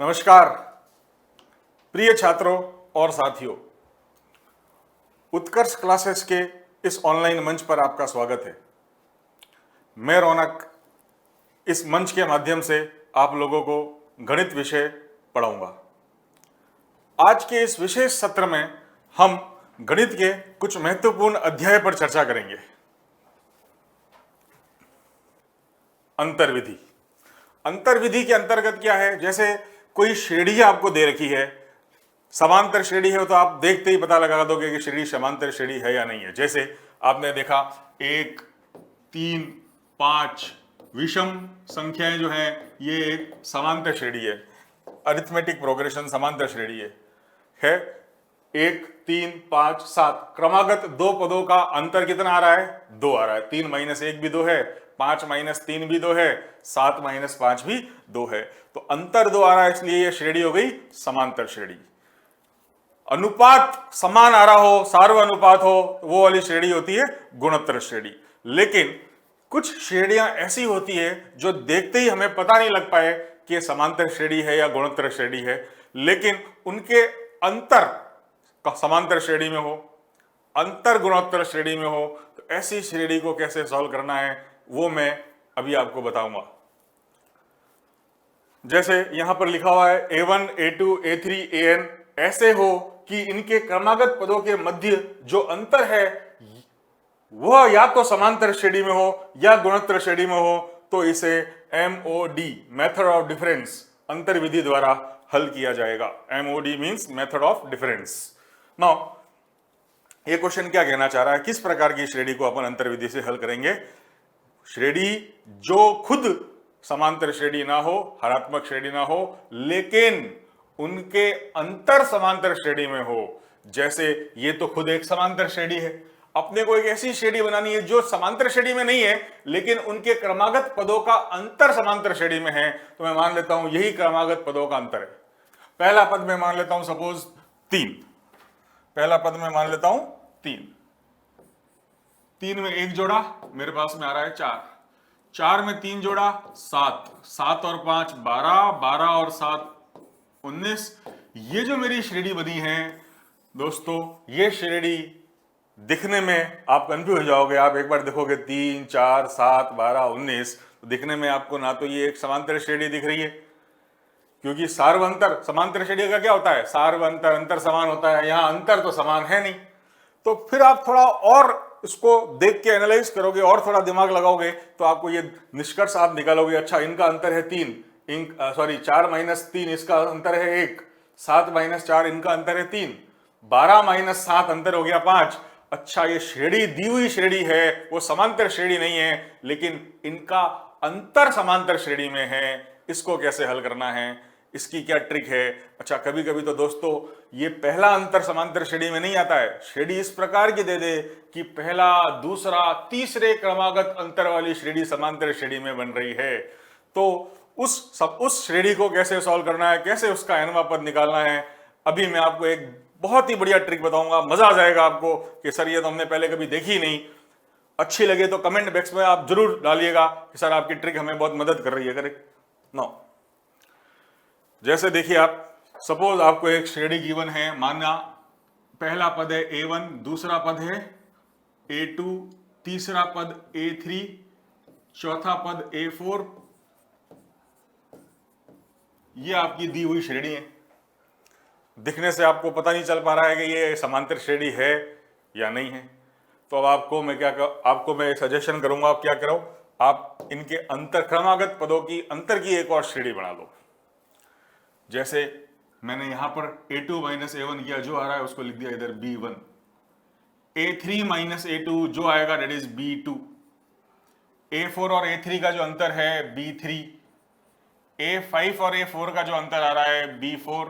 नमस्कार प्रिय छात्रों और साथियों, उत्कर्ष क्लासेस के इस ऑनलाइन मंच पर आपका स्वागत है। मैं रौनक इस मंच के माध्यम से आप लोगों को गणित विषय पढ़ाऊंगा। आज के इस विशेष सत्र में हम गणित के कुछ महत्वपूर्ण अध्याय पर चर्चा करेंगे। अंतर्विधि। अंतर्विधि के अंतर्गत क्या है? जैसे कोई श्रेणी आपको दे रखी है, समांतर श्रेणी है तो आप देखते ही पता लगा दोगे कि श्रेणी समांतर श्रेणी है या नहीं है। जैसे आपने देखा 1, 3, 5 विषम संख्याएं जो है ये एक समांतर श्रेणी है। अरिथमेटिक प्रोग्रेशन समांतर श्रेणी है 1, 3, 5, 7 क्रमागत दो पदों का अंतर कितना आ रहा है? 2 आ रहा है। 3 - 1 भी 2 है, 5 - 3 भी 2 है, 7 - 5 भी 2 है। तो अंतर 2 आ रहा है, इसलिए यह श्रेणी हो गई समांतर श्रेणी। अनुपात समान आ रहा हो, सार्वनुपात हो, वो वाली श्रेणी होती है गुणोत्तर श्रेणी। लेकिन कुछ श्रेणियां ऐसी होती है जो देखते ही हमें पता नहीं लग पाए कि समांतर श्रेणी है या गुणोत्तर श्रेणी है, लेकिन उनके अंतर समांतर श्रेणी में हो, अंतर गुणोत्तर श्रेणी में हो, तो ऐसी श्रेणी को कैसे सॉल्व करना है वो मैं अभी आपको बताऊंगा। जैसे यहां पर लिखा हुआ है A1, A2, A3, AN ऐसे हो कि इनके क्रमागत पदों के मध्य जो अंतर है वह या तो समांतर श्रेणी में हो या गुणोत्तर श्रेणी में हो, तो इसे MOD मेथड ऑफ डिफरेंस अंतर विधि द्वारा हल किया जाएगा। MOD means method of difference. Now ये क्वेश्चन क्या कहना चाह रहा है? किस प्रकार की श्रेणी को अपन अंतर विधि से हल करेंगे? श्रेणी जो खुद समांतर श्रेणी ना हो, हरात्मक श्रेणी ना हो, लेकिन उनके अंतर समांतर श्रेणी में हो। जैसे ये तो खुद एक समांतर श्रेणी है, अपने को एक ऐसी श्रेणी बनानी है जो समांतर श्रेणी में नहीं है लेकिन उनके क्रमागत पदों का अंतर समांतर श्रेणी में है। तो मैं मान लेता हूं यही क्रमागत पदों का अंतर है। पहला पद मैं मान लेता हूं सपोज 3, पहला पद मैं मान लेता हूं 3 में 1 जोड़ा मेरे पास में आ रहा है 4 में 3 जोड़ा 7 और 5 12, 12 और 7 19। ये जो मेरी श्रेणी बनी है दोस्तों, ये श्रेणी दिखने में आप कंफ्यूज हो जाओगे। आप एक बार देखोगे 3, 4, 7, 12, 19 तो दिखने में आपको ना तो ये एक समांतर श्रेणी दिख रही है, क्योंकि सार्वअंतर समांतर श्रेणी का क्या होता है? सार्वअंतर अंतर समान होता है, यहां अंतर तो समान है नहीं। तो फिर आप थोड़ा और इसको देख के एनालाइज करोगे और थोड़ा दिमाग लगाओगे तो आपको ये निष्कर्ष आप निकालोगे, अच्छा इनका अंतर है 3, 4 - 3 इसका अंतर है 1, 7 - 4 इनका अंतर है 3, 12 - 7 अंतर हो गया 5। अच्छा ये श्रेणी दी हुई श्रेणी है, वो समांतर श्रेणी नहीं है, लेकिन इनका अंतर समांतर श्रेणी में है। इसको कैसे हल करना है, इसकी क्या ट्रिक है? अच्छा कभी कभी तो दोस्तों ये पहला अंतर समांतर श्रेणी में नहीं आता है, श्रेणी इस प्रकार की दे दे कि पहला, दूसरा, तीसरे क्रमागत अंतर वाली श्रेणी समांतर श्रेणी में बन रही है। तो उस श्रेणी को कैसे सॉल्व करना है, कैसे उसका nवां पद निकालना है, अभी मैं आपको एक बहुत ही बढ़िया ट्रिक बताऊंगा। मजा आ जाएगा आपको कि सर ये तो हमने पहले कभी देखी नहीं। अच्छी लगे तो कमेंट बॉक्स में आप जरूर डालिएगा कि सर आपकी ट्रिक हमें बहुत मदद कर रही है। करेक्ट नो, जैसे देखिए आप सपोज आपको एक श्रेणी गिवन है, माना पहला पद है A1, दूसरा पद है A2, तीसरा पद A3, चौथा पद A4। ये आपकी दी हुई श्रेणी है। दिखने से आपको पता नहीं चल पा रहा है कि ये समांतर श्रेणी है या नहीं है। तो अब आपको मैं सजेशन करूंगा, आप क्या करो, आप इनके अंतर क्रमागत पदों की अंतर की एक और श्रेणी बना लो। जैसे मैंने यहां पर A2 - A1 किया, जो आ रहा है उसको लिख दिया इधर B1। A3 - A2 जो आएगा डेट इज B2। A4 और A3 का जो अंतर है B3। A5 और A4 का जो अंतर आ रहा है B4।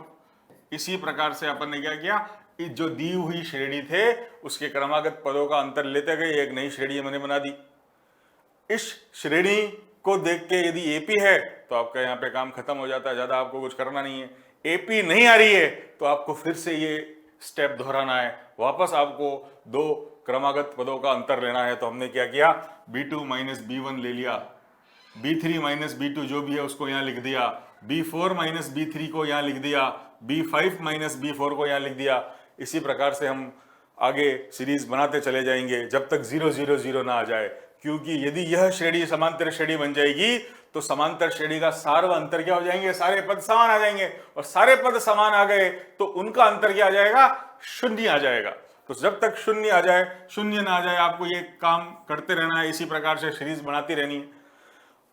इसी प्रकार से अपन ने क्या किया, जो दी हुई श्रेणी थे उसके क्रमागत पदों का अंतर लेते गए, एक नई श्रेणी मैंने बना दी। इस श्रेणी को देख के यदि AP है तो आपका यहाँ पे काम खत्म हो जाता है, ज्यादा आपको कुछ करना नहीं है। AP नहीं आ रही है तो आपको फिर से ये स्टेप दोहराना है, वापस आपको दो क्रमागत पदों का अंतर लेना है। तो हमने क्या किया, B2 - B1 ले लिया, B3 - B2 जो भी है उसको यहाँ लिख दिया, B4 माइनस B3 को यहाँ लिख दिया, B5 माइनस B4 को यहाँ लिख दिया। इसी प्रकार से हम आगे सीरीज बनाते चले जाएंगे जब तक 0 0 0 ना आ जाए, क्योंकि यदि यह श्रेणी समांतर श्रेणी बन जाएगी तो समांतर श्रेणी का सार व अंतर क्या हो जाएंगे, सारे पद समान आ जाएंगे, और सारे पद समान आ गए तो उनका अंतर क्या आ जाएगा, शून्य आ जाएगा। तो जब तक शून्य आ जाए, शून्य ना आ जाए, आपको ये काम करते रहना है, इसी प्रकार से सीरीज बनाती रहनी है।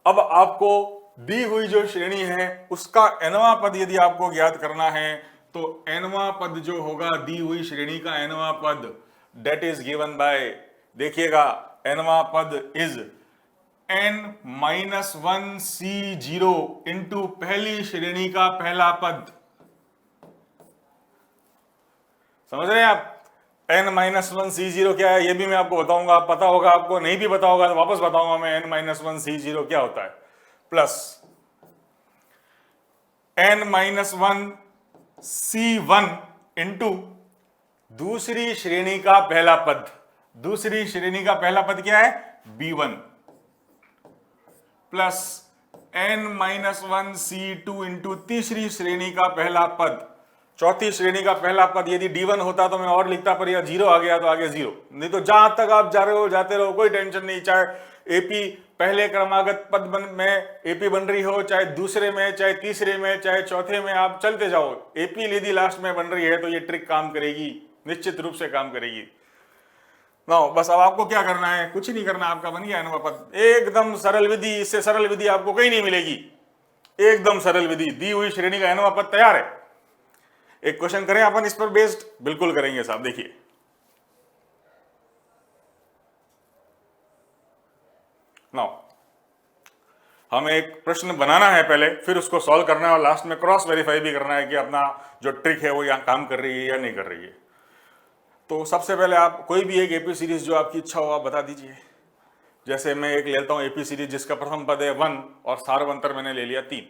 अब आपको दी हुई जो श्रेणी है उसका nवां पद यदि आपको ज्ञात करना है तो nवां पद जो होगा दी हुई श्रेणी का nवां पद, डेट इज गिवन बाय, देखिएगा nवां पद इज n-1c0 इंटू पहली श्रेणी का पहला पद। समझ रहे हैं आप? n-1c0 क्या है ये भी मैं आपको बताऊंगा, पता होगा आपको, नहीं भी पता होगा तो वापस बताऊंगा मैं n-1c0 क्या होता है। प्लस n-1c1 इंटू दूसरी श्रेणी का पहला पद, दूसरी श्रेणी का पहला पद क्या है, b1, प्लस n-1c2 इंटू तीसरी श्रेणी का पहला पद, चौथी श्रेणी का पहला पद। यदि d1 होता तो मैं और लिखता, पर यह 0 आ गया तो आगे 0, नहीं तो जहां तक आप जा रहे हो जाते रहो, कोई टेंशन नहीं। चाहे एपी पहले क्रमागत पद में एपी बन रही हो, चाहे दूसरे में, चाहे तीसरे में, चाहे चौथे में, आप चलते जाओ। एपी यदि लास्ट में बन रही है तो ये ट्रिक काम करेगी, निश्चित रूप से काम करेगी। ना बस अब आपको क्या करना है, कुछ नहीं करना, आपका बन गया nवां पद। एकदम सरल विधि, इससे सरल विधि आपको कहीं नहीं मिलेगी, एकदम सरल विधि। दी हुई श्रेणी का nवां पद तैयार है। एक क्वेश्चन करें अपन इस पर बेस्ड, बिल्कुल करेंगे साहब। देखिए नाउ हमें एक प्रश्न बनाना है पहले, फिर उसको सॉल्व करना है और लास्ट में क्रॉस वेरीफाई भी करना है कि अपना जो ट्रिक है वो यहाँ काम कर रही है या नहीं कर रही है। तो सबसे पहले आप कोई भी एक एपी सीरीज जो आपकी इच्छा हो आप बता दीजिए। जैसे मैं एक लेता हूं एपी सीरीज जिसका प्रथम पद है 1 और सारवंतर मैंने ले लिया 3,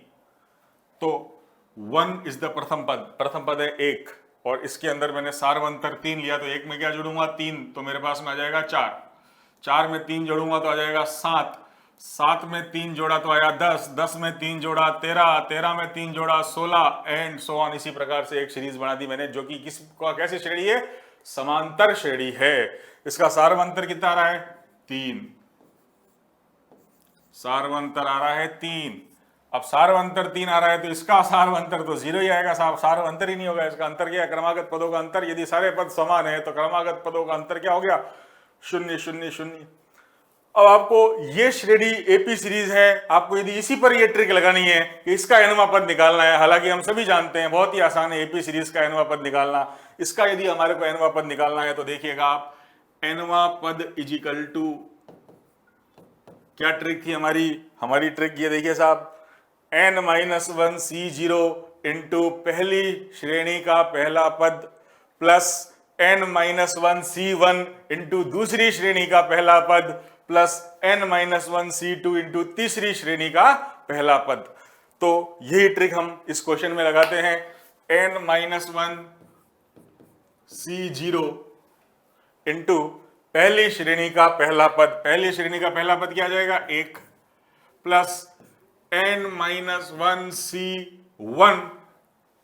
तो 1 इज द प्रथम पद है 1 और इसके अंदर मैंने सारवंतर 3 लिया, तो 1 में क्या जोड़ूंगा 3, तो मेरे पास में आ जाएगा 4, 4 में 3 जोड़ूंगा तो आ जाएगा 7, 7 में 3 जोड़ा तो आया 10, 10 में 3 जोड़ा 13, 13 में 3 जोड़ा 16 एंड सो ऑन। इसी प्रकार से एक सीरीज बना दी मैंने जो कि किसका कैसी श्रेणी है, समांतर श्रेणी है। इसका सारवंतर कितना आ रहा है 3, सारवंतर आ रहा है 3। अब सारवंतर 3 आ रहा है तो इसका सारवंतर तो 0 ही आएगा साहब, सारवंतर ही नहीं होगा। इसका अंतर क्या है, क्रमागत पदों का अंतर। यदि सारे पद समान है तो क्रमागत पदों का अंतर क्या हो गया, 0 0 0। अब आपको ये श्रेणी एपी सीरीज है, आपको यदि इसी पर ये ट्रिक लगानी है कि इसका nवां पद निकालना है, हालांकि हम सभी जानते हैं बहुत ही आसान है एपी सीरीज का nवां पद निकालना। इसका यदि हमारे को nवां पद निकालना है तो देखिएगा आप, nवां पद इजिकल टू, क्या ट्रिक थी हमारी ट्रिक ये देखिए साहब, n-1c0 इंटू पहली श्रेणी का पहला पद प्लस n-1c1 इंटू दूसरी श्रेणी का पहला पद प्लस n-1c2 इंटू तीसरी श्रेणी का पहला पद। तो यही ट्रिक हम इस क्वेश्चन में लगाते हैं। n-1c0 इंटू पहली श्रेणी का पहला पद, पहली श्रेणी का पहला पद क्या आ जाएगा 1, प्लस n-1c1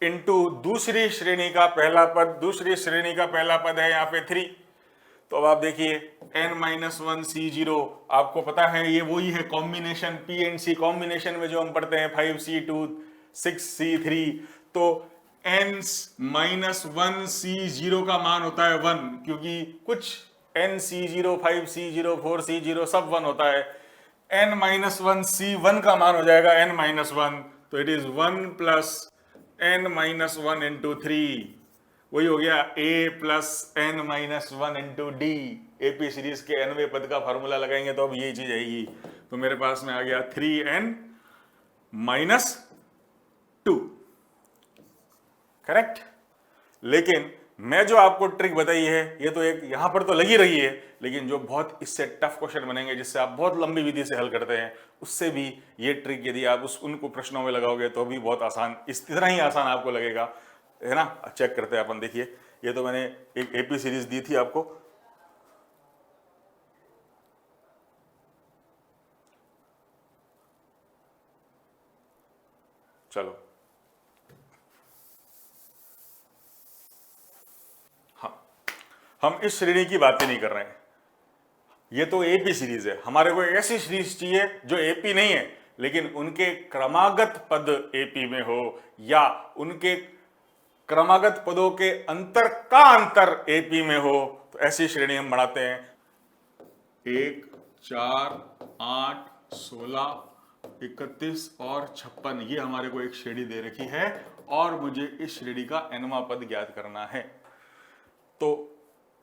इंटू दूसरी श्रेणी का पहला पद, दूसरी श्रेणी का पहला पद है यहाँ पे 3। तो अब आप देखिए n-1c0 आपको पता है ये वही है combination, P and C combination में जो हम पढ़ते हैं 5c2 6c3। तो n-1c0 का मान होता है 1, क्योंकि कुछ nc0 5c0 4c0 सब 1 होता है। n-1c1 का मान हो जाएगा n-1, तो it is 1 plus n-1 into 3, वही हो गया a plus n-1 into d। AP series के nवें पद का फॉर्मूला लगाएंगे तो अब यही चीज आएगी। तो मेरे पास में आ गया 3n-2, करेक्ट। लेकिन मैं जो आपको ट्रिक बताई है ये तो एक यहां पर तो लगी रही है, लेकिन जो बहुत इससे टफ क्वेश्चन बनेंगे जिससे आप बहुत लंबी विधि से हल करते हैं, उससे भी ये ट्रिक यदि आप उनको प्रश्नों में लगाओगे तो भी बहुत आसान, इस तरह ही आसान आपको लगेगा, है ना। चेक करते हैं अपन। देखिए ये तो मैंने एक एपी सीरीज दी थी आपको, चलो, हाँ, हम इस श्रेणी की बातें नहीं कर रहे हैं, ये तो एपी सीरीज है। हमारे को एक ऐसी सीरीज चाहिए जो एपी नहीं है लेकिन उनके क्रमागत पद एपी में हो, या उनके क्रमागत पदों के अंतर का अंतर एपी में हो, तो ऐसी श्रेणी हम बनाते हैं। 1, 4, 8, 16, 31 और 56, ये हमारे को एक श्रेणी दे रखी है और मुझे इस श्रेणी का nवां पद ज्ञात करना है। तो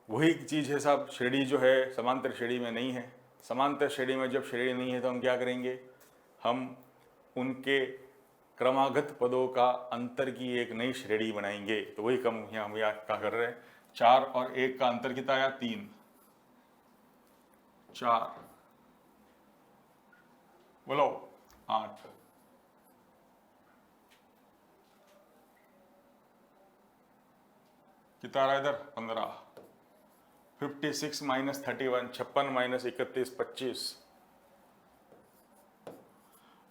वही चीज है साहब, श्रेणी जो है समांतर श्रेणी में नहीं है। समांतर श्रेणी में जब श्रेणी नहीं है तो हम क्या करेंगे, हम उनके क्रमागत पदों का अंतर की एक नई श्रेणी बनाएंगे। तो वही हम यहाँ क्या कर रहे हैं, 4 और 1 का अंतर कितना आया, 3, 4, बोलो 8, कितना रहा इधर, 15, 56 माइनस 31, 56 माइनस 31, 25।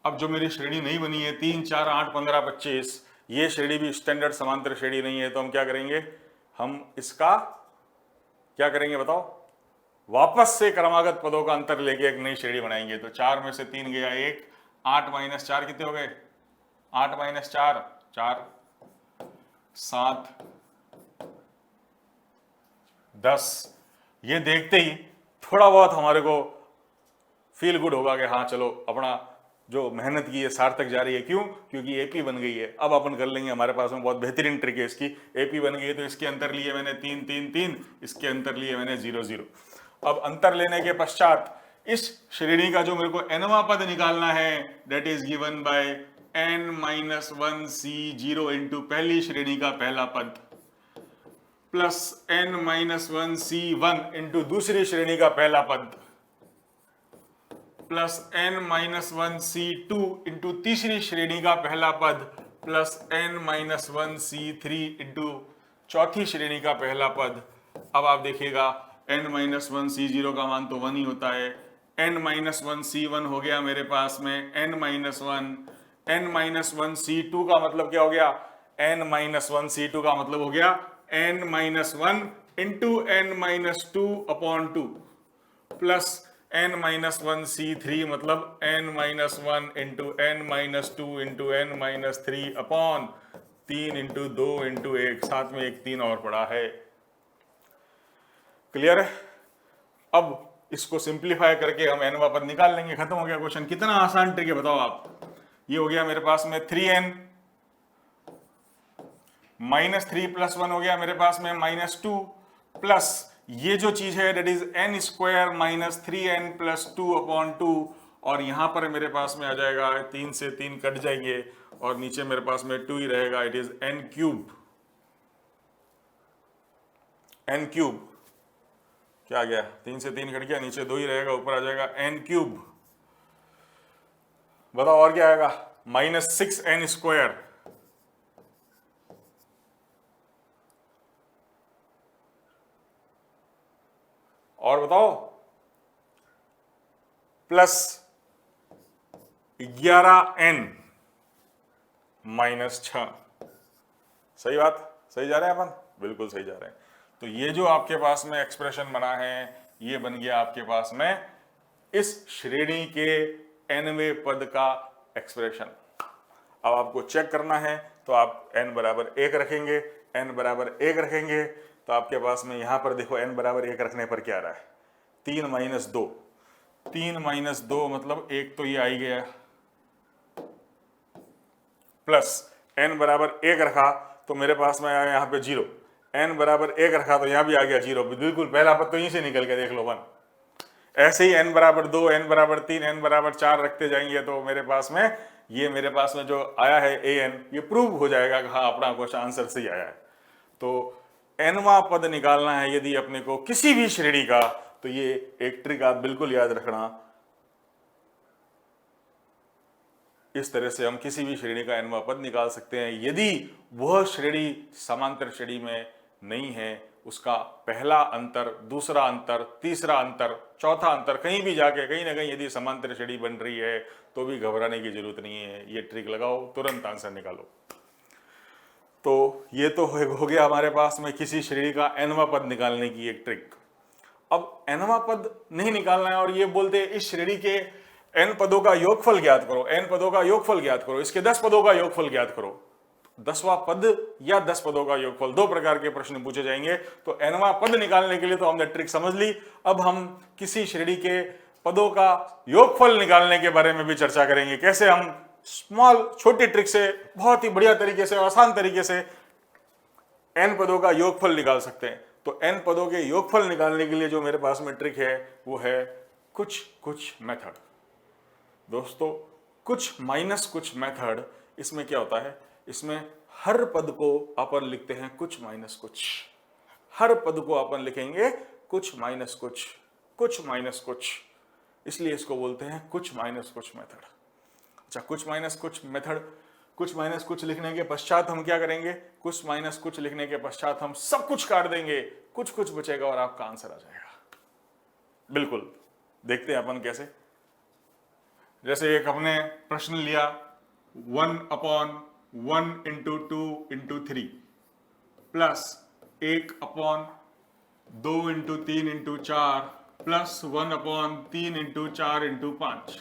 अब जो मेरी श्रेणी नहीं बनी है 3, 4, 8, 15, 25, ये श्रेणी भी स्टैंडर्ड समांतर श्रेणी नहीं है, तो हम क्या करेंगे, हम इसका क्या करेंगे बताओ, वापस से क्रमागत पदों का अंतर लेके एक नई श्रेणी बनाएंगे। तो 4 में से 3 गया 1, 8 माइनस 4 कितने हो गए, 8 माइनस 4, 4, 7, 10। ये देखते ही थोड़ा बहुत हमारे को फील गुड होगा कि हाँ चलो अपना जो मेहनत की है सार्थक जा रही है। क्यों, क्योंकि एपी बन गई है। अब अपन कर लेंगे, हमारे पास में बहुत बेहतरीन ट्रिक है इसकी। एपी बन गई है तो इसके अंतर लिए मैंने 3, 3, 3, इसके अंतर लिए मैंने 0, 0। अब अंतर लेने के पश्चात इस श्रेणी का जो मेरे को nवां पद निकालना है, that is given by n-1c0 into पहली श्रेणी का पहला पद प्लस n-1c1 इंटू दूसरी श्रेणी का पहला पद प्लस n-1c2 इंटू तीसरी श्रेणी का पहला पद प्लस n-1c3 इंटू चौथी श्रेणी का पहला पद। अब आप देखिएगा n-1c0 का मान तो 1 ही होता है, n-1c1 हो गया मेरे पास में n-1, n-1c2 का मतलब क्या हो गया, n-1c2 का मतलब हो गया n-1 into n-2 upon 2 plus n-1c3 मतलब n-1 into n-2 into n-3 upon 3 into 2 into 1, साथ में एक 3 और पड़ा है। क्लियर है। अब इसको सिंप्लीफाई करके हम nवां पद निकाल लेंगे, खत्म हो गया क्वेश्चन। कितना आसान ट्रिक है बताओ आप। ये हो गया मेरे पास में 3n माइनस 3 प्लस 1 हो गया मेरे पास में -2 प्लस ये जो चीज है that is n square minus 3n plus 2 upon 2, और यहां पर मेरे पास में आ जाएगा 3 से 3 कट जाएंगे और नीचे मेरे पास में 2 ही रहेगा, it is n cube. n cube क्या आ गया, 3 से 3 कट गया, नीचे 2 ही रहेगा, ऊपर आ जाएगा n क्यूब। बताओ और क्या आएगा, -6n स्क्वायर और बताओ प्लस 11n माइनस 6। सही बात, सही जा रहे हैं अपन, बिल्कुल सही जा रहे हैं। तो ये जो आपके पास में एक्सप्रेशन बना है ये बन गया आपके पास में इस श्रेणी के nवें पद का एक्सप्रेशन। अब आपको चेक करना है तो आप n बराबर 1 रखेंगे, n बराबर 1 रखेंगे तो आपके पास में यहां पर देखो n बराबर 1 रखने पर क्या रहा है, 3 माइनस 2, 3 माइनस 2 मतलब 1 तो ये आ ही गया, प्लस n बराबर 1 रखा तो मेरे पास में आया यहाँ पे 0, n बराबर 1 रखा तो यहाँ भी आ गया 0, बिल्कुल पहला पद तो यहीं से निकल के देख लो 1। ऐसे ही n बराबर 2, n बराबर 3, n बराबर 4 रखते जाएंगे तो मेरे पास में जो आया है an ये प्रूव हो जाएगा कि हाँ अपना क्वेश्चन आंसर सही आया है। तो nवां पद निकालना है यदि अपने को किसी भी श्रेणी का, तो ये एक ट्रिक आप बिल्कुल याद रखना। इस तरह से हम किसी भी श्रेणी का nवां पद निकाल सकते हैं। यदि वह श्रेणी समांतर श्रेणी में नहीं है उसका पहला अंतर, दूसरा अंतर, तीसरा अंतर, चौथा अंतर कहीं भी जाके कहीं ना कहीं यदि समांतर श्रेणी बन रही है तो भी घबराने की जरूरत नहीं है। ये ट्रिक लगाओ, तुरंत आंसर निकालो। तो ये तो हो गया हमारे पास में किसी श्रेणी का nवां पद निकालने की एक ट्रिक। अब nवां पद नहीं निकालना है और ये बोलते हैं इस श्रेणी के n पदों का योगफल ज्ञात करो, n पदों का योगफल ज्ञात करो, इसके 10 पदों का योगफल ज्ञात करो। 10वां पद या 10 पदों का योगफल, दो प्रकार के प्रश्न पूछे जाएंगे। तो nवां पद निकालने के लिए तो हमने ट्रिक समझ ली। अब हम किसी श्रेणी के पदों का योगफल निकालने के बारे में भी चर्चा करेंगे। कैसे हम स्मॉल छोटी ट्रिक से बहुत ही बढ़िया तरीके से, आसान तरीके से n पदों का योगफल निकाल सकते हैं। तो n पदों के योगफल निकालने के लिए जो मेरे पास में ट्रिक है वो है कुछ कुछ मेथड। दोस्तों, कुछ माइनस कुछ मेथड, इसमें क्या होता है, इसमें हर पद को अपन लिखते हैं कुछ माइनस कुछ। हर पद को अपन लिखेंगे कुछ माइनस कुछ, कुछ माइनस कुछ, इसलिए इसको बोलते हैं कुछ माइनस कुछ मेथड। अच्छा, कुछ माइनस कुछ मेथड, कुछ माइनस कुछ लिखने के पश्चात हम क्या करेंगे, कुछ माइनस कुछ लिखने के पश्चात हम सब कुछ काट देंगे, कुछ कुछ बचेगा और आपका आंसर आ जाएगा। बिल्कुल, देखते हैं अपन कैसे। जैसे एक हमने प्रश्न लिया 1/1 × 2 × 3 प्लस 1/2 × 3 × 4 प्लस 1/3 × 4 × 5।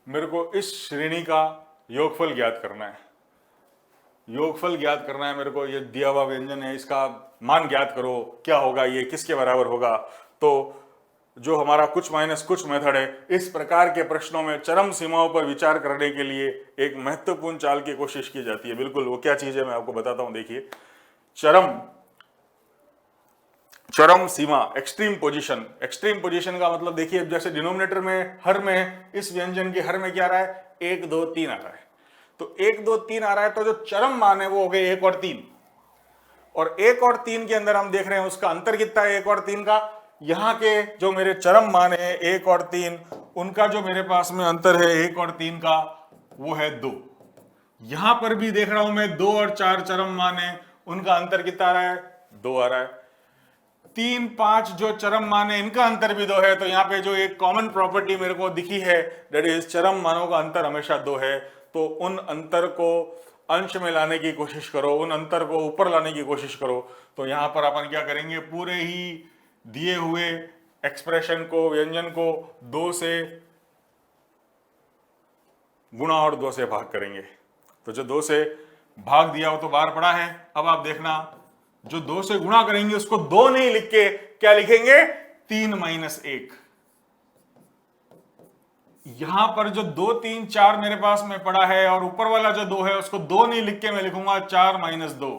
मेरे को इस श्रेणी का योगफल ज्ञात करना है। योगफल ज्ञात करना है मेरे को। ये दिया हुआ व्यंजन है, इसका मान ज्ञात करो, क्या होगा, ये किसके बराबर होगा। तो जो हमारा कुछ माइनस कुछ मेथड है, इस प्रकार के प्रश्नों में चरम सीमाओं पर विचार करने के लिए एक महत्वपूर्ण चाल की कोशिश की जाती है। बिल्कुल, वो क्या चीज है मैं आपको बताता हूं। देखिए, चरम सीमा, एक्सट्रीम पोजीशन। एक्सट्रीम पोजीशन का मतलब देखिए, जैसे डिनोमिनेटर में हर में, इस व्यंजन के हर में क्या आ रहा है, 1 2 3 आ रहा है। तो 1 2 3 आ रहा है, तो जो चरम मान है वो हो गए 1 और 3। और 1 और 3 के अंदर हम देख रहे हैं उसका अंतर कितना है 1 और 3 का। यहां के जो मेरे चरम मान है 1 और 3, उनका जो मेरे पास में अंतर है 1 और 3 का, वो है 2। यहां पर भी देख रहा हूं मैं 2 और 4 चरम मान है, उनका अंतर कितना आ रहा है, 2 आ रहा है। 3 5 जो चरम मान है, इनका अंतर भी 2 है। तो यहाँ पे जो एक कॉमन प्रॉपर्टी मेरे को दिखी है, दैट इज चरम मानों का अंतर हमेशा 2 है। तो उन अंतर को अंश में लाने की कोशिश करो, उन अंतर को ऊपर लाने की कोशिश करो। तो यहां पर अपन क्या करेंगे, पूरे ही दिए हुए एक्सप्रेशन को, व्यंजन को 2 से गुणा और 2 से भाग करेंगे। तो जो 2 से भाग दिया वो तो बाहर पड़ा है। अब आप देखना, जो 2 से गुणा करेंगे उसको 2 नहीं लिख के क्या लिखेंगे, 3 - 1। यहां पर जो 2 3 4 मेरे पास में पड़ा है और ऊपर वाला जो 2 है उसको 2 नहीं लिख के मैं लिखूंगा 4 - 2।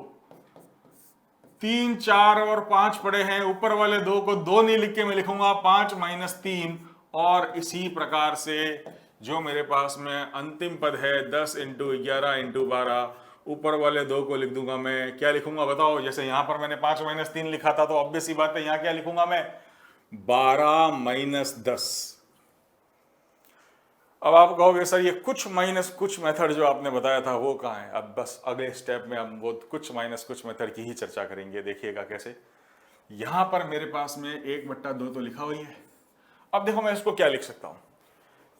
3 4 और 5 पड़े हैं, ऊपर वाले 2 को 2 नहीं लिख के मैं लिखूंगा 5 - 3। और इसी प्रकार से जो मेरे पास में अंतिम पद है 10 × 11 × 12, ऊपर वाले 2 को लिख दूंगा मैं, क्या लिखूंगा बताओ। जैसे यहां पर मैंने 5 - 3 लिखा था, तो ऑब्वियस सी बात है यहां क्या लिखूंगा मैं, 12 - 10। अब आप कहोगे सर ये कुछ माइनस कुछ मेथड जो आपने बताया था वो कहाँ है। अब बस अगले स्टेप में हम वो कुछ माइनस कुछ मेथड की ही चर्चा करेंगे। देखिएगा कैसे। यहां पर मेरे पास में 1/2 तो लिखा हुई है। अब देखो मैं इसको क्या लिख सकता हूं,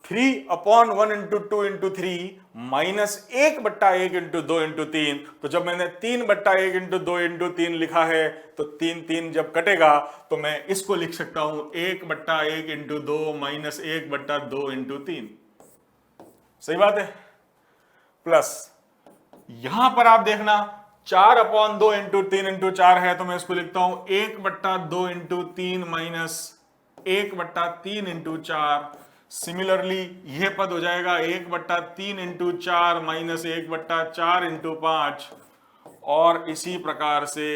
3/1 × 2 × 3 - 1/1 × 2 × 3। तो जब मैंने 3/1 × 2 × 3 लिखा है तो 3 3 जब कटेगा तो मैं इसको लिख सकता हूं 1/1 × 2 - 1/2 × 3। सही बात है। प्लस यहां पर आप देखना 4/2 × 3 × 4 है, तो मैं इसको लिखता हूं 1/2 × 3 - 1/3 × 4। सिमिलरली यह पद हो जाएगा 1/3 × 4 - 1/4 × 5। और इसी प्रकार से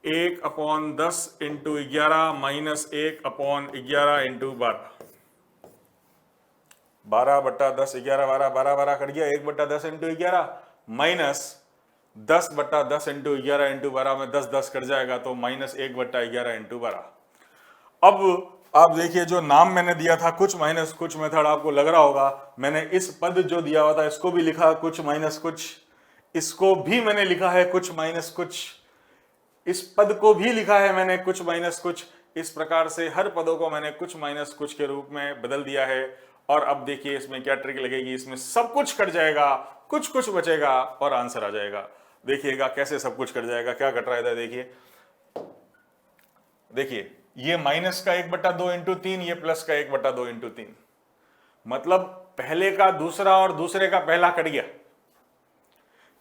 1/10 × 11 - 1/11 × 12। 12/10 11 12 12 12 कट गया। 1/10 × 11 माइनस 10/10 × 11 × 12 में 10 10 कट जाएगा, तो -1/11 × 12। अब आप देखिए जो नाम मैंने दिया था कुछ माइनस कुछ मेथड, आपको लग रहा होगा मैंने इस पद जो दिया हुआ था इसको भी लिखा कुछ माइनस कुछ, इसको भी मैंने लिखा है कुछ माइनस कुछ, इस पद को भी लिखा है मैंने कुछ माइनस कुछ। इस प्रकार से हर पदों को मैंने कुछ माइनस कुछ के रूप में बदल दिया है। और अब देखिए इसमें क्या ट्रिक लगेगी, इसमें सब कुछ कट जाएगा, कुछ कुछ बचेगा और आंसर आ जाएगा। देखिएगा कैसे सब कुछ कट जाएगा, क्या कट रहा है देखिए। देखिए ये माइनस का 1/2 इंटू 3, ये प्लस का 1/2 इंटू 3, मतलब पहले का दूसरा और दूसरे का पहला कट गया।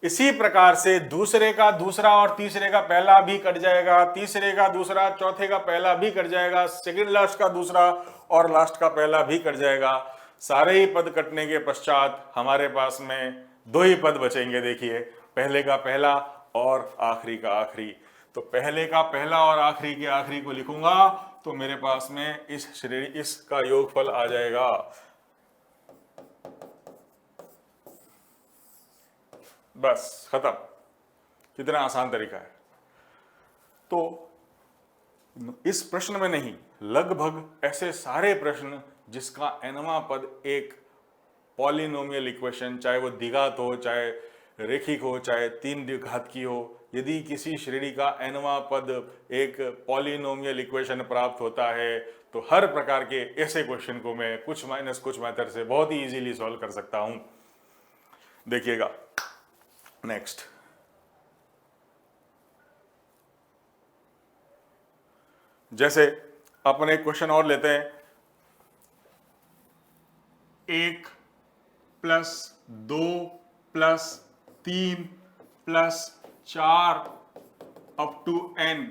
इसी प्रकार से दूसरे का दूसरा और तीसरे का पहला भी कट जाएगा, तीसरे का दूसरा चौथे का पहला भी कट जाएगा, सेकंड लास्ट का दूसरा और लास्ट का पहला भी कट जाएगा। सारे ही पद कटने के पश्चात हमारे पास में दो ही पद बचेंगे। देखिए पहले का पहला और आखिरी का आखिरी। तो पहले का पहला और आखिरी के आखिरी को लिखूंगा तो मेरे पास में इस श्रेणी इसका योगफल आ जाएगा। बस खत्म। कितना आसान तरीका है। तो इस प्रश्न में नहीं, लगभग ऐसे सारे प्रश्न जिसका nवां पद एक पॉलिनोमियल इक्वेशन, चाहे वो द्विघात हो, चाहे रेखिक हो, चाहे तीन घात की हो, यदि किसी श्रेणी का nवां पद एक पॉलिनोमियल इक्वेशन प्राप्त होता है तो हर प्रकार के ऐसे क्वेश्चन को मैं कुछ माइनस कुछ मेथड से बहुत ही इजीली सॉल्व कर सकता हूं। देखिएगा नेक्स्ट, जैसे अपन एक क्वेश्चन और लेते हैं, 1 + 2 + 3 + 4 अप टू n।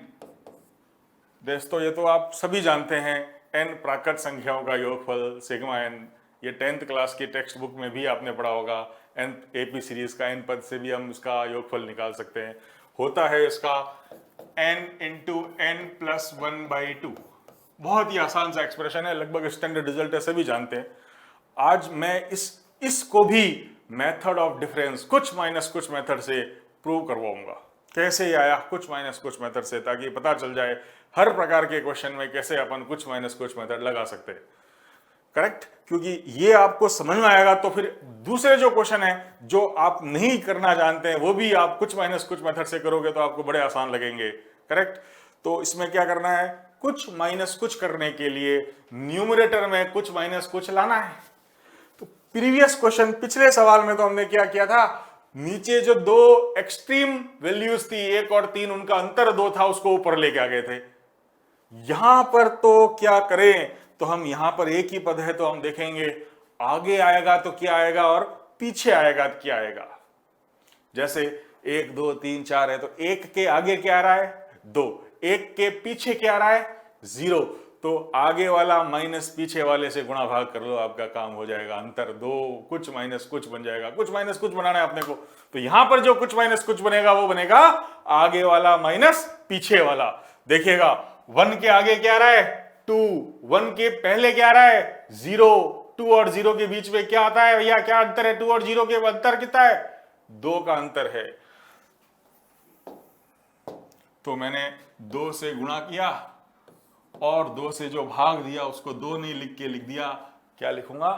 दोस्तों ये तो आप सभी जानते हैं, n प्राकृत संख्याओं का योगफल सिग्मा n। ये 10th क्लास की टेक्स्ट बुक में भी आपने पढ़ा होगा। n AP सीरीज का n पद से भी हम इसका योगफल निकाल सकते हैं। होता है इसका n × n + 1/2। बहुत ही आसान सा एक्सप्रेशन है, लगभग स्टैंडर्ड रिजल्ट है, सभी जानते हैं। आज मैं इसको भी मेथड ऑफ डिफरेंस कुछ माइनस कुछ मेथड से प्रूव करवाऊंगा। कैसे आया कुछ माइनस कुछ मेथड से, ताकि पता चल जाए हर प्रकार के क्वेश्चन में कैसे अपन कुछ माइनस कुछ मेथड लगा सकते हैं। करेक्ट, क्योंकि ये आपको समझ में आएगा तो फिर दूसरे जो क्वेश्चन है जो आप नहीं करना जानते हैं वो भी आप कुछ माइनस कुछ मेथड से करोगे तो आपको बड़े आसान लगेंगे। करेक्ट, तो इसमें क्या करना है, कुछ माइनस कुछ करने के लिए न्यूमरेटर में कुछ माइनस कुछ लाना है। तो प्रीवियस क्वेश्चन, पिछले सवाल में तो हमने क्या किया था, नीचे जो दो एक्सट्रीम वैल्यूज थी 1 और 3, उनका अंतर 2 था, उसको ऊपर लेके आ गए थे। यहां पर तो क्या करें, तो हम यहां पर एक ही पद है तो हम देखेंगे आगे आएगा तो क्या आएगा और पीछे आएगा तो क्या आएगा। जैसे 1 2 3 4 है तो 1 के आगे क्या आ रहा है 2, 1 के पीछे क्या आ रहा है 0, तो आगे वाला माइनस पीछे वाले से गुणा भाग कर लो, आपका काम हो जाएगा। अंतर 2 कुछ माइनस कुछ बन जाएगा। कुछ माइनस कुछ बनाना है अपने को, तो यहां पर जो कुछ माइनस कुछ बनेगा वो बनेगा आगे वाला माइनस पीछे वाला। देखिएगा 1 के आगे क्या आ रहा है 2, 1 के पहले क्या आ रहा है 0, 2 और 0 के बीच में क्या आता है भैया, क्या अंतर है, 2 और 0 के अंतर कितना है 2 का अंतर है। तो मैंने 2 से गुणा किया और 2 से जो भाग दिया उसको 2 नहीं लिख के लिख दिया। क्या लिखूंगा,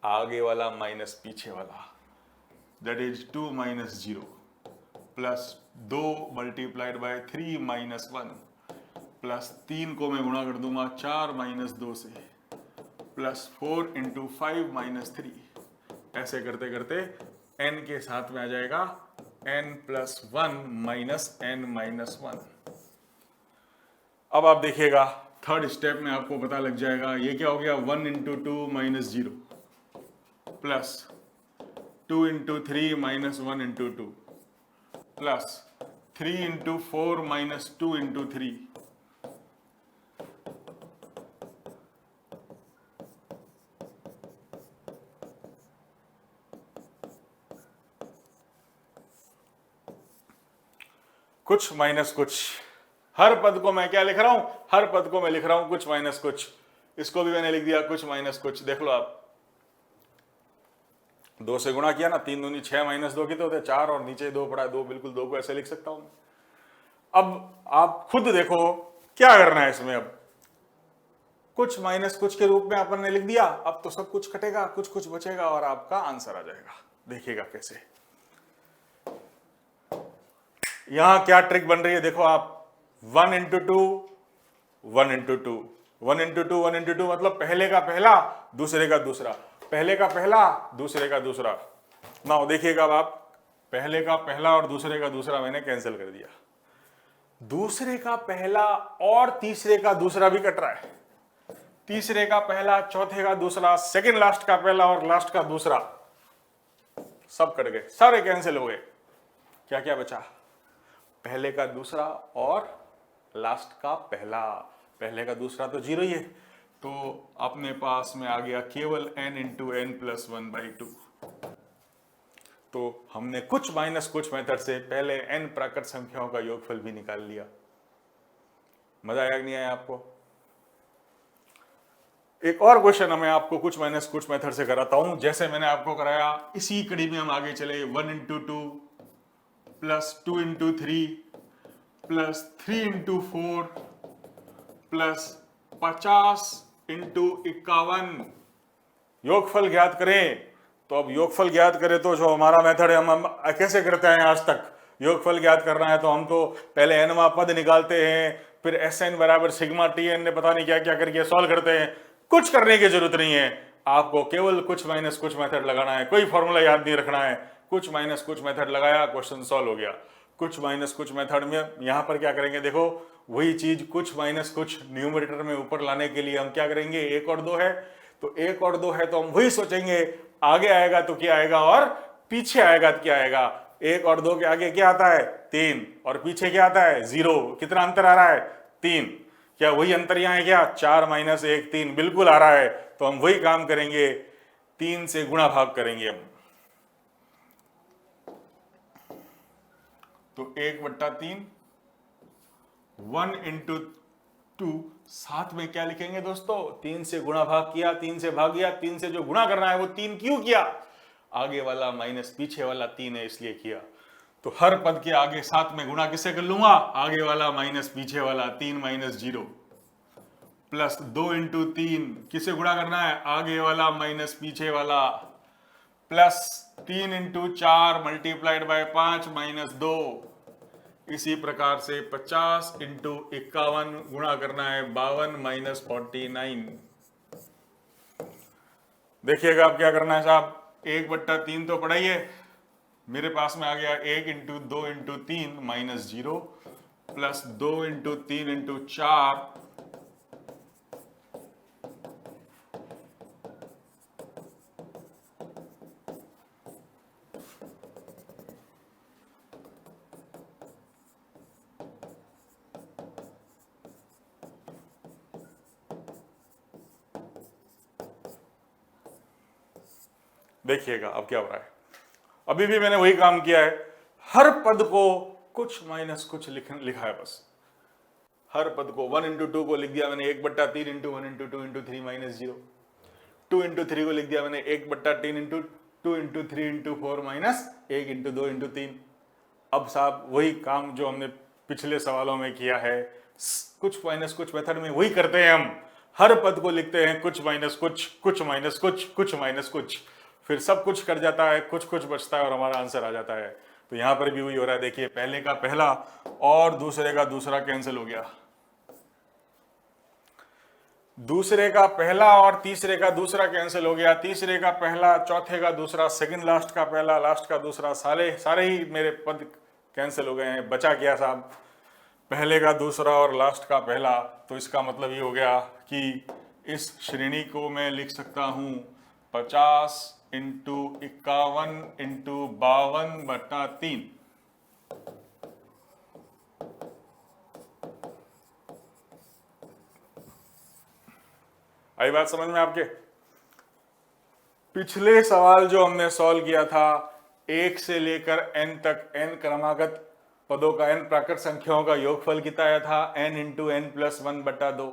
आगे वाला माइनस पीछे वाला, दैट इज 2 - 0 प्लस 2 × 3 - 1 प्लस 3 को मैं गुणा कर दूंगा 4 - 2 से, प्लस 4 × 5 - 3। ऐसे करते करते n के साथ में आ जाएगा n + 1 - n - 1। अब आप देखिएगा थर्ड स्टेप में आपको पता लग जाएगा ये क्या हो गया, 1 × 2 - 0 प्लस 2 × 3 - 1 × 2 प्लस 3 × 4 - 2 × 3 कुछ माइनस कुछ। हर पद को मैं क्या लिख रहा हूं, हर पद को मैं लिख रहा हूं कुछ माइनस कुछ। इसको भी मैंने लिख दिया कुछ माइनस कुछ। देख लो आप, 2 से गुणा किया ना, 3 दूनी 6 - 2 कितने होते 4 और नीचे 2 पड़ा है 2, बिल्कुल 2 को ऐसे लिख सकता हूं। अब आप खुद देखो क्या करना है इसमें। अब कुछ माइनस कुछ के रूप में अपन ने लिख दिया। अब तो सब कुछ कटेगा, कुछ कुछ बचेगा और आपका आंसर आ जाएगा। देखिएगा कैसे, यहां क्या ट्रिक बन रही है देखो आप, 1 into two 1 into two 1 into two 1 into two, मतलब पहले का पहला दूसरे का दूसरा, पहले का पहला दूसरे का दूसरा। ना देखिएगा अब आप, पहले का पहला और दूसरे का दूसरा मैंने कैंसिल कर दिया, दूसरे का पहला और तीसरे का दूसरा भी कट रहा है, तीसरे का पहला, चौथे का दूसरा, सेकंड लास्ट का पहला और लास्ट का दूसरा, सब कट गए, सारे कैंसिल हो गए। क्या क्या बचा, पहले का दूसरा और लास्ट का पहला, पहले का दूसरा तो जीरो ही है, तो अपने पास में आ गया केवल n इंटू एन प्लस 1/2। तो हमने कुछ माइनस कुछ मेथड से पहले n प्राकृत संख्याओं का योगफल भी निकाल लिया। मजा आया कि नहीं आया आपको? एक और क्वेश्चन मैं आपको कुछ माइनस कुछ मेथड से कराता हूं, जैसे मैंने आपको कराया, इसी कड़ी में हम आगे चले। 1 into two plus 2 into 3 plus 3 into 4 plus 50 into 51, योगफल ज्ञात करें। तो अब योगफल ज्ञात करें तो जो हमारा मेथड है, हम कैसे करते हैं आज तक, योगफल ज्ञात करना है तो हम तो पहले एनवा पद निकालते हैं, फिर एस एन बराबर सिग्मा टी एन ने पता नहीं क्या क्या करके सॉल्व करते हैं। कुछ करने की जरूरत नहीं है, आपको केवल कुछ माइनस कुछ मेथड लगाना है, कोई फॉर्मूला याद नहीं रखना है। कुछ माइनस कुछ मेथड लगाया, क्वेश्चन सॉल्व हो गया। कुछ माइनस कुछ मेथड में यहां पर क्या करेंगे, देखो वही चीज कुछ माइनस कुछ न्यूमरेटर में ऊपर लाने के लिए हम क्या करेंगे, 1 और 2 है तो 1 और 2 है तो हम वही सोचेंगे आगे आएगा तो क्या आएगा और पीछे आएगा तो क्या आएगा। 1 और 2 के आगे क्या आता है, 3, और पीछे क्या आता है, 0। कितना अंतर आ रहा है, 3। क्या वही अंतर यहाँ है क्या, 4 माइनस 1 3, बिल्कुल आ रहा है। तो हम वही काम करेंगे, 3 से गुणा भाग करेंगे हम। तो 1/3 1 इंटू 2, साथ में क्या लिखेंगे दोस्तों, 3 से गुणा भाग किया, 3 से भाग गया, 3 से जो गुणा करना है वो 3 क्यों किया, आगे वाला माइनस पीछे वाला 3 है इसलिए किया। तो हर पद के आगे साथ में गुणा किससे कर लूंगा, आगे वाला माइनस पीछे वाला, 3 माइनस 0 प्लस 2 इंटू 3, किसे गुणा करना है, आगे वाला माइनस पीछे वाला, plus 3 into 4 multiplied by 5 minus 2। इसी प्रकार से 50 इंटू 51 गुणा करना है 52 माइनस 49। देखिएगा अब क्या करना है साहब, 1/3 तो पढ़ा ही है, मेरे पास में आ गया 1 into 2 into 3 minus 0 plus 2 into 3 into 4 देखिएगा अब क्या हो रहा है। अभी भी मैंने वही काम किया है, हर पद को कुछ माइनस कुछ लिखा है बस। हर पद को 1 इंटू 2 को लिख दिया मैंने 1/3 into 1 into 2 into 3 minus 0। 2 into 3 को लिख दिया मैंने 1/3 into 2 into 3 into 4 minus 1 into 2 into 3। अब साहब वही काम जो हमने पिछले सवालों में किया है, कुछ माइनस कुछ मेथड में वही करते हैं हम। हर पद को लिखते हैं कुछ माइनस कुछ माइनस कुछ माइनस कुछ, फिर सब कुछ कट जाता है, कुछ कुछ बचता है और हमारा आंसर आ जाता है। तो यहां पर भी वही हो रहा है, देखिए पहले का पहला और दूसरे का दूसरा कैंसिल हो गया, दूसरे का पहला और तीसरे का दूसरा कैंसिल हो गया, तीसरे का पहला, चौथे का दूसरा, सेकंड लास्ट का पहला, लास्ट का दूसरा, सारे ही मेरे पद कैंसिल हो गए हैं। बचा क्या साहब, पहले का दूसरा और लास्ट का पहला। तो इसका मतलब ये हो गया कि इस श्रेणी को मैं लिख सकता हूं 50 इंटू 51 इंटू 52/3। आई बात समझ में आपके? पिछले सवाल जो हमने सॉल्व किया था, 1 से लेकर n तक n क्रमागत पदों का, n प्राकृत संख्याओं का योगफल कितना आया था, n इंटू n प्लस 1/2।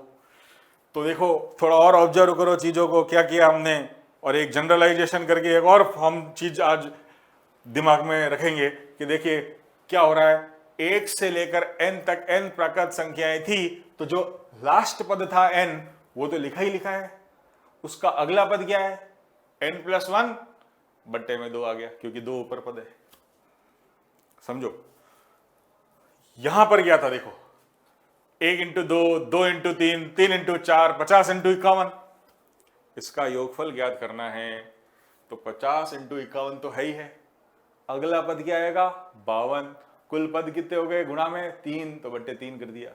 तो देखो थोड़ा और ऑब्जर्व करो चीजों को, क्या किया हमने, और एक जनरलाइजेशन करके एक और हम चीज आज दिमाग में रखेंगे कि देखिए क्या हो रहा है। 1 से लेकर n तक n प्राकृत संख्याएं थी, तो जो लास्ट पद था n वो तो लिखा ही लिखा है। उसका अगला पद क्या है, n+1 बट्टे में 2 आ गया, क्योंकि 2 ऊपर पद है। समझो यहां पर क्या था, देखो 1 इंटू 2, 2 इंटू 3, 3 इंटू 4, 50 इंटू 51। इसका योगफल ज्ञात करना है तो 50 इंटू 51 तो है ही है। अगला पद क्या आएगा, 52। कुल पद कितने हो गए गुणा में 3, तो बट्टे 3 कर दिया।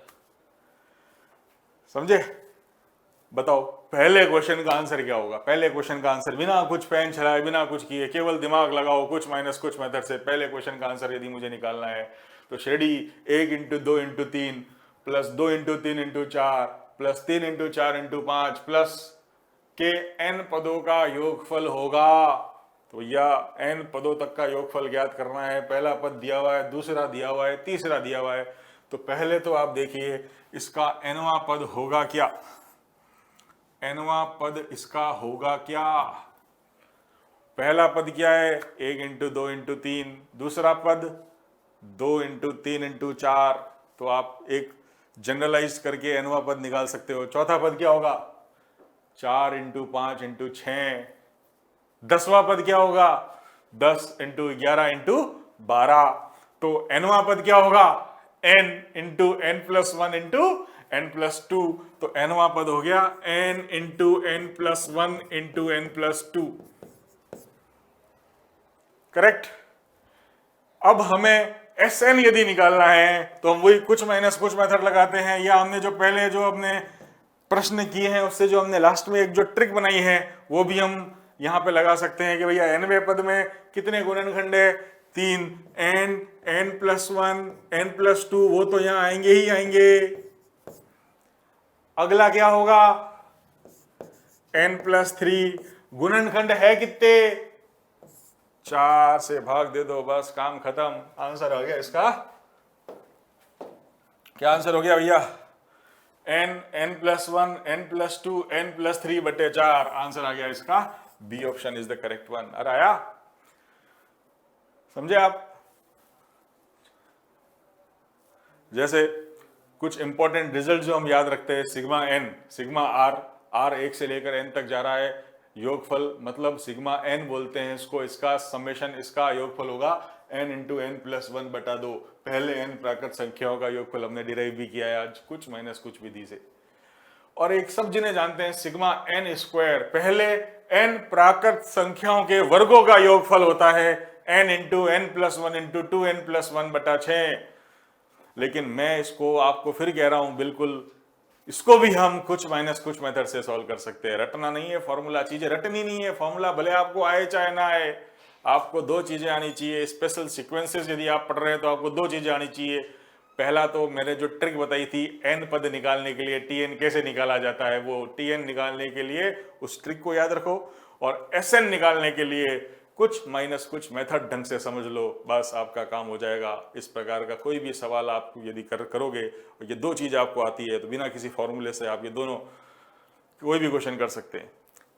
समझे? बताओ पहले क्वेश्चन का आंसर क्या होगा। पहले क्वेश्चन का आंसर बिना कुछ पेन चलाए, बिना कुछ किए, केवल दिमाग लगाओ, कुछ माइनस कुछ मेथड से पहले क्वेश्चन का आंसर यदि मुझे निकालना है तो श्रेणी 1 into 2 into 3 plus 2 into 3 into 4 plus 3 into 4 into 5 plus के n पदों का योगफल होगा। तो यह n पदों तक का योगफल ज्ञात करना है। पहला पद दिया हुआ है, दूसरा दिया हुआ है, तीसरा दिया हुआ है। तो पहले तो आप देखिए इसका nवां पद होगा क्या, nवां पद इसका होगा क्या। पहला पद क्या है, 1 इंटू 2 इंटू 3, दूसरा पद 2 इंटू 3 इंटू 4। तो आप एक जनरलाइज करके nवां पद निकाल सकते हो। चौथा पद क्या होगा, 4 इंटू 5 इंटू 6। 10वां पद क्या होगा, 10 इंटू 11 इंटू 12। तो nवां पद क्या होगा, n into n+1 into n+2। तो nवां पद हो गया n into n+1 into n+2। Correct. अब हमें Sn यदि निकालना है तो हम वही कुछ माइनस कुछ मेथड लगाते हैं, या हमने जो पहले जो अपने प्रश्न किए हैं उससे जो हमने लास्ट में एक जो ट्रिक बनाई है वो भी हम यहां पे लगा सकते हैं कि भैया nवें पद में कितने गुणनखंड है, 3। n, n+1, n+2 वो तो यहां आएंगे ही आएंगे। अगला क्या होगा, n+3। गुणनखंड है कितने, 4 से भाग दे दो, बस काम खत्म। आंसर आ गया इसका। क्या आंसर हो गया भैया, n, n+1, n+2, n+3 बटे 4। आंसर आ गया इसका B option is the correct one. अरे आया, समझे आप? जैसे कुछ इंपॉर्टेंट रिजल्ट जो हम याद रखते हैं, सिग्मा n, सिग्मा r 1 से लेकर n तक जा रहा है। योगफल मतलब सिग्मा n बोलते हैं इसको, इसका समेशन, इसका योगफल होगा n इंटू n+1 बटा 2। पहले n प्राकृत संख्याओं का योगफल हमने डिराइव भी किया है आज कुछ माइनस कुछ विधि से। और एक सब जिन्हें जानते हैं सिग्मा n², पहले n प्राकृत संख्याओं के वर्गों का योगफल होता है n into n+1 into 2n+1 बटा 6। लेकिन मैं इसको आपको फिर कह रहा हूं, बिल्कुल इसको भी हम कुछ माइनस कुछ मेथड से सॉल्व कर सकते हैं। रटना नहीं है फॉर्मूला, चीजें रटनी नहीं है। फॉर्मूला भले आपको आए चाहे ना आए, आपको 2 चीजें आनी चाहिए। स्पेशल सीक्वेंसेस यदि आप पढ़ रहे हैं तो आपको 2 चीजें आनी चाहिए। पहला तो मैंने जो ट्रिक बताई थी n पद निकालने के लिए, tn कैसे निकाला जाता है, वो tn निकालने के लिए उस ट्रिक को याद रखो, और sn निकालने के लिए कुछ माइनस कुछ मेथड ढंग से समझ लो, बस आपका काम हो जाएगा। इस प्रकार का कोई भी सवाल आप यदि करोगे और ये 2 चीज़ आपको आती है तो बिना किसी फॉर्मूले से आप ये दोनों कोई भी क्वेश्चन कर सकते हैं।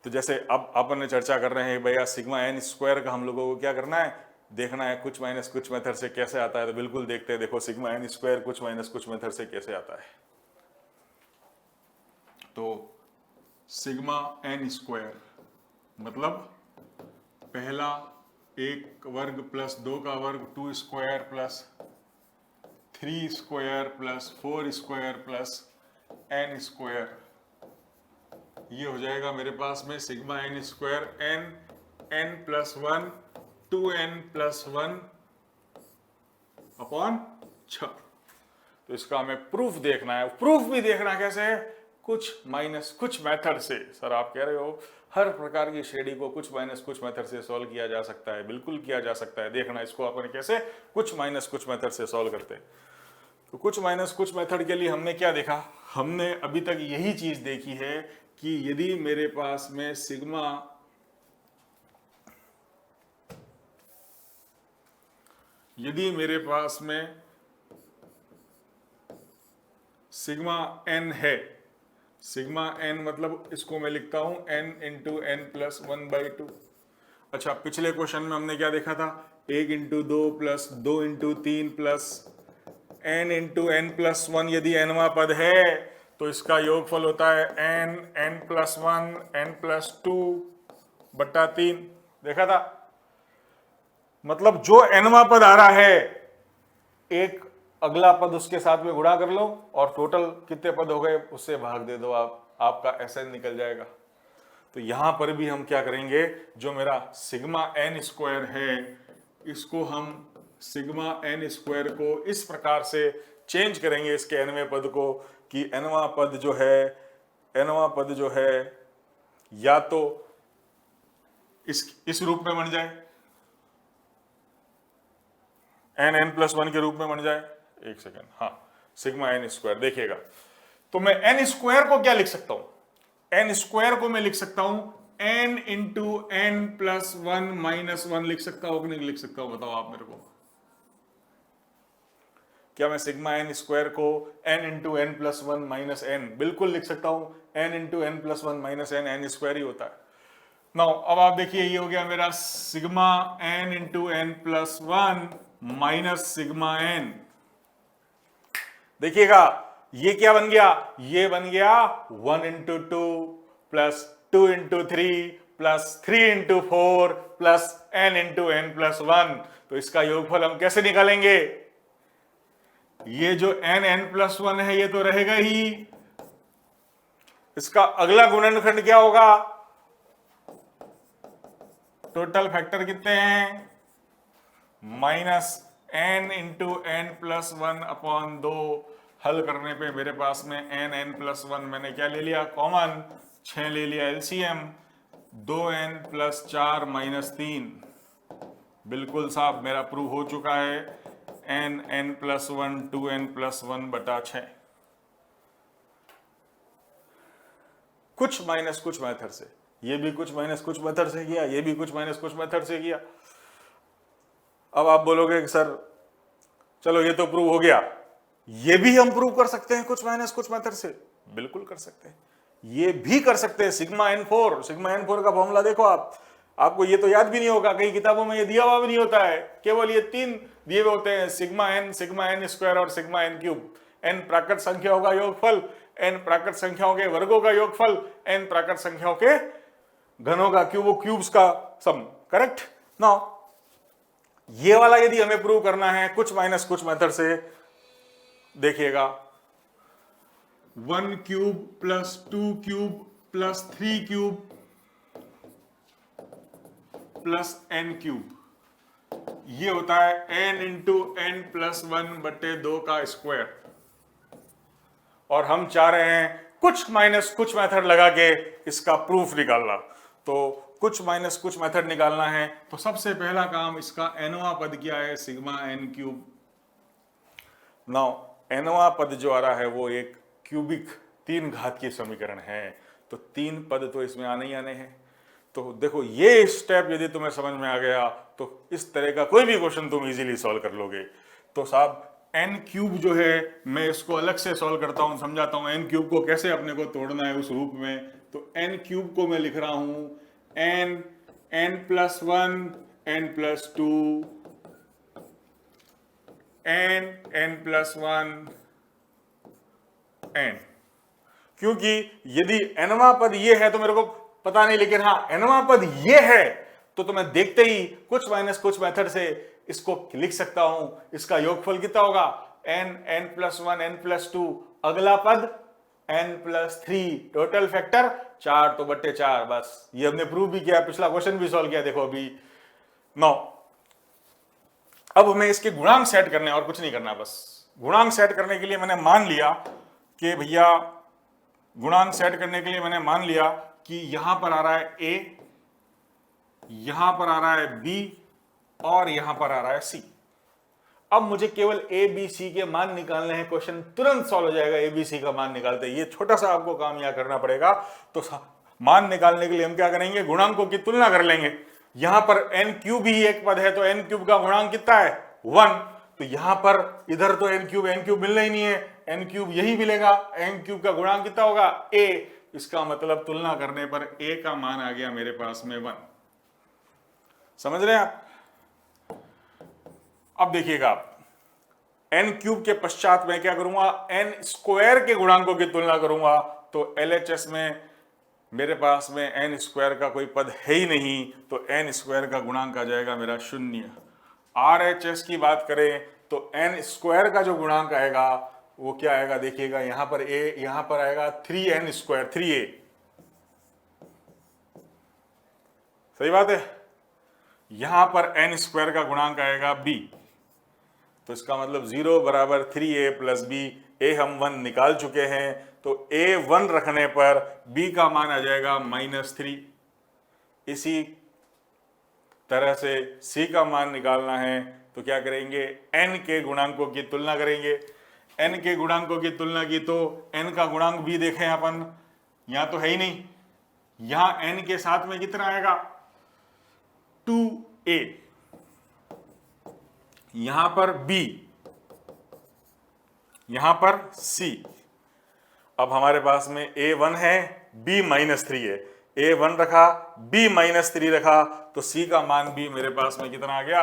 तो जैसे अब अपन ने चर्चा कर रहे हैं भैया सिग्मा n² का हम लोगों को क्या करना है, देखना है कुछ माइनस कुछ मेथड से कैसे आता है। तो बिल्कुल देखते हैं, देखो सिग्मा n² कुछ माइनस कुछ मेथड से कैसे आता है। तो सिग्मा n² मतलब पहला 1 वर्ग प्लस 2 का वर्ग 2² प्लस 3² प्लस 4² प्लस n²। ये हो जाएगा मेरे पास में sigma n², n+1 2n+1 upon 6। तो इसका हमें प्रूफ देखना है। प्रूफ भी देखना कैसे है, कुछ माइनस कुछ मेथड से। सर आप कह रहे हो हर प्रकार की श्रेणी को कुछ माइनस कुछ मेथड से सॉल्व किया जा सकता है, बिल्कुल किया जा सकता है। देखना इसको अपन कैसे कुछ माइनस कुछ मेथड से सॉल्व करते हैं। तो कुछ माइनस कुछ मेथड के लिए हमने क्या देखा, हमने अभी तक यही चीज देखी है कि यदि मेरे पास में सिग्मा n है, सिग्मा n मतलब इसको मैं लिखता हूं n इंटू n+1/2। अच्छा, पिछले क्वेश्चन में हमने क्या देखा था, 1 into 2 plus 2 into 3 plus n into n+1 यदि nवां पद है तो इसका योगफल होता है n, n+1, n+2 बट्टा 3। देखा था, मतलब जो nवां पद आ रहा है एक अगला पद उसके साथ में गुणा कर लो और टोटल कितने पद हो गए उससे भाग दे दो, आपका SN निकल जाएगा। तो यहां पर भी हम क्या करेंगे, जो मेरा सिग्मा एन स्क्वायर है इसको हम सिग्मा एन स्क्वायर को इस प्रकार से चेंज करेंगे इसके एनवें पद को कि एनवां पद जो है या तो इस रूप में बन जाए, n+1 के रूप में बन जाए। एक सेकेंड, हाँ, सिग्मा एन स्क्वायर देखिएगा, तो मैं एन स्क्वायर को क्या लिख सकता हूं, एन स्क्वायर को मैं लिख सकता हूं n इंटू n+1 -1 लिख सकता हूं कि नहीं लिख सकता हूं, बताओ आप मेरे को। क्या मैं सिग्मा एन स्क्वायर को n इंटू n+1 -n बिल्कुल लिख सकता हूं, n into n+1 -n n square ही होता है। नाउ अब आप देखिए ये हो गया मेरा sigma n into n+1 minus sigma n। देखिएगा ये क्या बन गया, ये बन गया 1 into 2 plus 2 into 3 plus 3 into 4 plus n into n+1। तो इसका योगफल हम कैसे निकालेंगे, ये जो n+1 है ये तो रहेगा ही, इसका अगला गुणनखंड क्या होगा, टोटल फैक्टर कितने हैं, minus n into n+1 upon 2। हल करने पे मेरे पास में n+1 मैंने क्या ले लिया कॉमन, 6 ले लिया एलसीएम, 2n+4 -3। बिल्कुल साहब मेरा प्रूव हो चुका है, n+1 2n+1 बटा 6। कुछ माइनस कुछ मेथड से, ये भी कुछ माइनस कुछ मेथड से किया, ये भी कुछ माइनस कुछ मेथड से किया। अब आप बोलोगे कि सर चलो ये तो प्रूव हो गया, ये भी हम प्रूव कर सकते हैं कुछ माइनस कुछ मेथड से, बिल्कुल कर सकते हैं, ये भी कर सकते हैं। सिग्मा n4 का फॉर्मूला देखो आपको ये तो याद भी नहीं होगा, कई किताबों में ये दिया हुआ भी नहीं होता है, केवल ये 3 दिए हुए होते हैं, सिग्मा n स्क्वायर और सिग्मा n क्यूब। n प्राकृत संख्याओं का योगफल, n प्राकृत संख्याओं के वर्गों का योगफल, n प्राकृत संख्याओं के घनों का क्यूब्स का सम। करेक्ट। नाउ ये वाला यदि हमें प्रूव करना है कुछ माइनस कुछ मेथड से, देखिएगा 1 cube plus 2 cube plus 3 cube plus n cube, ये होता है n इंटू n+1 बटे 2 का स्क्वायर। और हम चाह रहे हैं कुछ माइनस कुछ मेथड लगा के इसका प्रूफ निकालना। तो कुछ माइनस कुछ मेथड निकालना है तो सबसे पहला काम, इसका nवां पद क्या है, सिग्मा n क्यूब। नाउ nवां पद जो आ रहा है वो एक क्यूबिक 3 घात की समीकरण है, तो 3 पद तो इसमें आने ही आने हैं। तो देखो ये स्टेप यदि तुम्हें समझ में आ गया तो इस तरह का कोई भी क्वेश्चन तुम इजीली सॉल्व कर लोगे। तो साहब n क्यूब जो है मैं इसको अलग से सॉल्व करता हूं, समझाता हूं n क्यूब को कैसे अपने को तोड़ना है उस रूप में। तो n क्यूब को मैं लिख रहा हूं n+1 n+2 n+1 n, क्योंकि यदि nवां पद ये है तो मेरे को पता नहीं, लेकिन हाँ nवां पद ये है तो मैं देखते ही कुछ माइनस कुछ मेथड से इसको लिख सकता हूं। इसका योगफल कितना होगा, n+1 n+2, अगला पद n+3, टोटल फैक्टर 4 तो बट्टे 4। बस ये हमने प्रूव भी किया, पिछला क्वेश्चन भी सॉल्व किया। देखो अभी 9। अब हमें इसके गुणांक सेट करने, और कुछ नहीं करना, बस गुणांक सेट करने के लिए मैंने मान लिया कि भैया, गुणांक सेट करने के लिए मैंने मान लिया कि यहां पर आ रहा है a, यहां पर आ रहा है b और यहां पर आ रहा है c। अब मुझे केवल a b c के मान निकालने हैं, क्वेश्चन तुरंत सॉल्व हो जाएगा a b c का मान निकालते हैं। ये छोटा सा आपको काम यहां करना पड़ेगा। तो मान निकालने के लिए हम क्या करेंगे, गुणांकों की तुलना कर लेंगे। यहां पर n क्यूब ही एक पद है तो n क्यूब का गुणांक कितना है, 1। तो यहां पर इधर तो n क्यूब मिलना ही नहीं है, n क्यूब यही मिलेगा। n क्यूब का गुणांक कितना होगा, a। इसका मतलब तुलना करने पर a का मान आ गया मेरे पास में 1। समझ रहे हैं आप। अब देखिएगा आप, एन क्यूब के पश्चात मैं क्या करूंगा, एन स्क्वायर के गुणांकों की तुलना करूंगा। तो LHS में मेरे पास में एन स्क्वायर का कोई पद है ही नहीं, तो एन स्क्वायर का गुणांक आ जाएगा मेरा 0। RHS की बात करें तो एन स्क्वायर का जो गुणांक आएगा वो क्या आएगा, देखिएगा यहां पर ए, यहां पर आएगा 3n स्क्वायर, 3a, सही बात है। यहां पर एन स्क्वायर का गुणांक आएगा b, तो इसका मतलब 0 बराबर 3a प्लस b। ए हम 1 निकाल चुके हैं, तो a 1 रखने पर b का मान आ जाएगा -3। इसी तरह से c का मान निकालना है तो क्या करेंगे, n के गुणांकों की तुलना करेंगे। n के गुणांकों की तुलना की तो n का गुणांक भी देखें अपन, यहां तो है ही नहीं, यहां n के साथ में कितना आएगा 2a, यहां पर b, यहां पर c। अब हमारे पास में a1 है, b -3 है, a1 रखा, b -3 रखा, तो c का मान भी मेरे पास में कितना आ गया,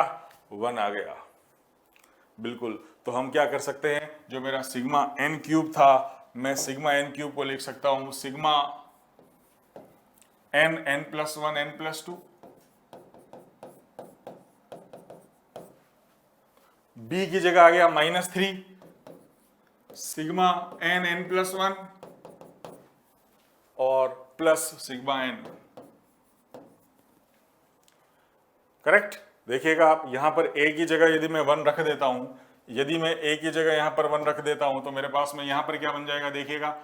1 आ गया। बिल्कुल, तो हम क्या कर सकते हैं, जो मेरा सिग्मा n क्यूब था, मैं सिग्मा n क्यूब को लिख सकता हूं सिग्मा n+1 n+2, b की जगह आ गया -3, सिग्मा n+1 और प्लस सिग्मा n। करेक्ट। देखिएगा आप यहां पर a की जगह यदि मैं 1 रख देता हूं, यदि मैं a की जगह यहां पर 1 रख देता हूं तो मेरे पास में यहां पर क्या बन जाएगा, देखिएगा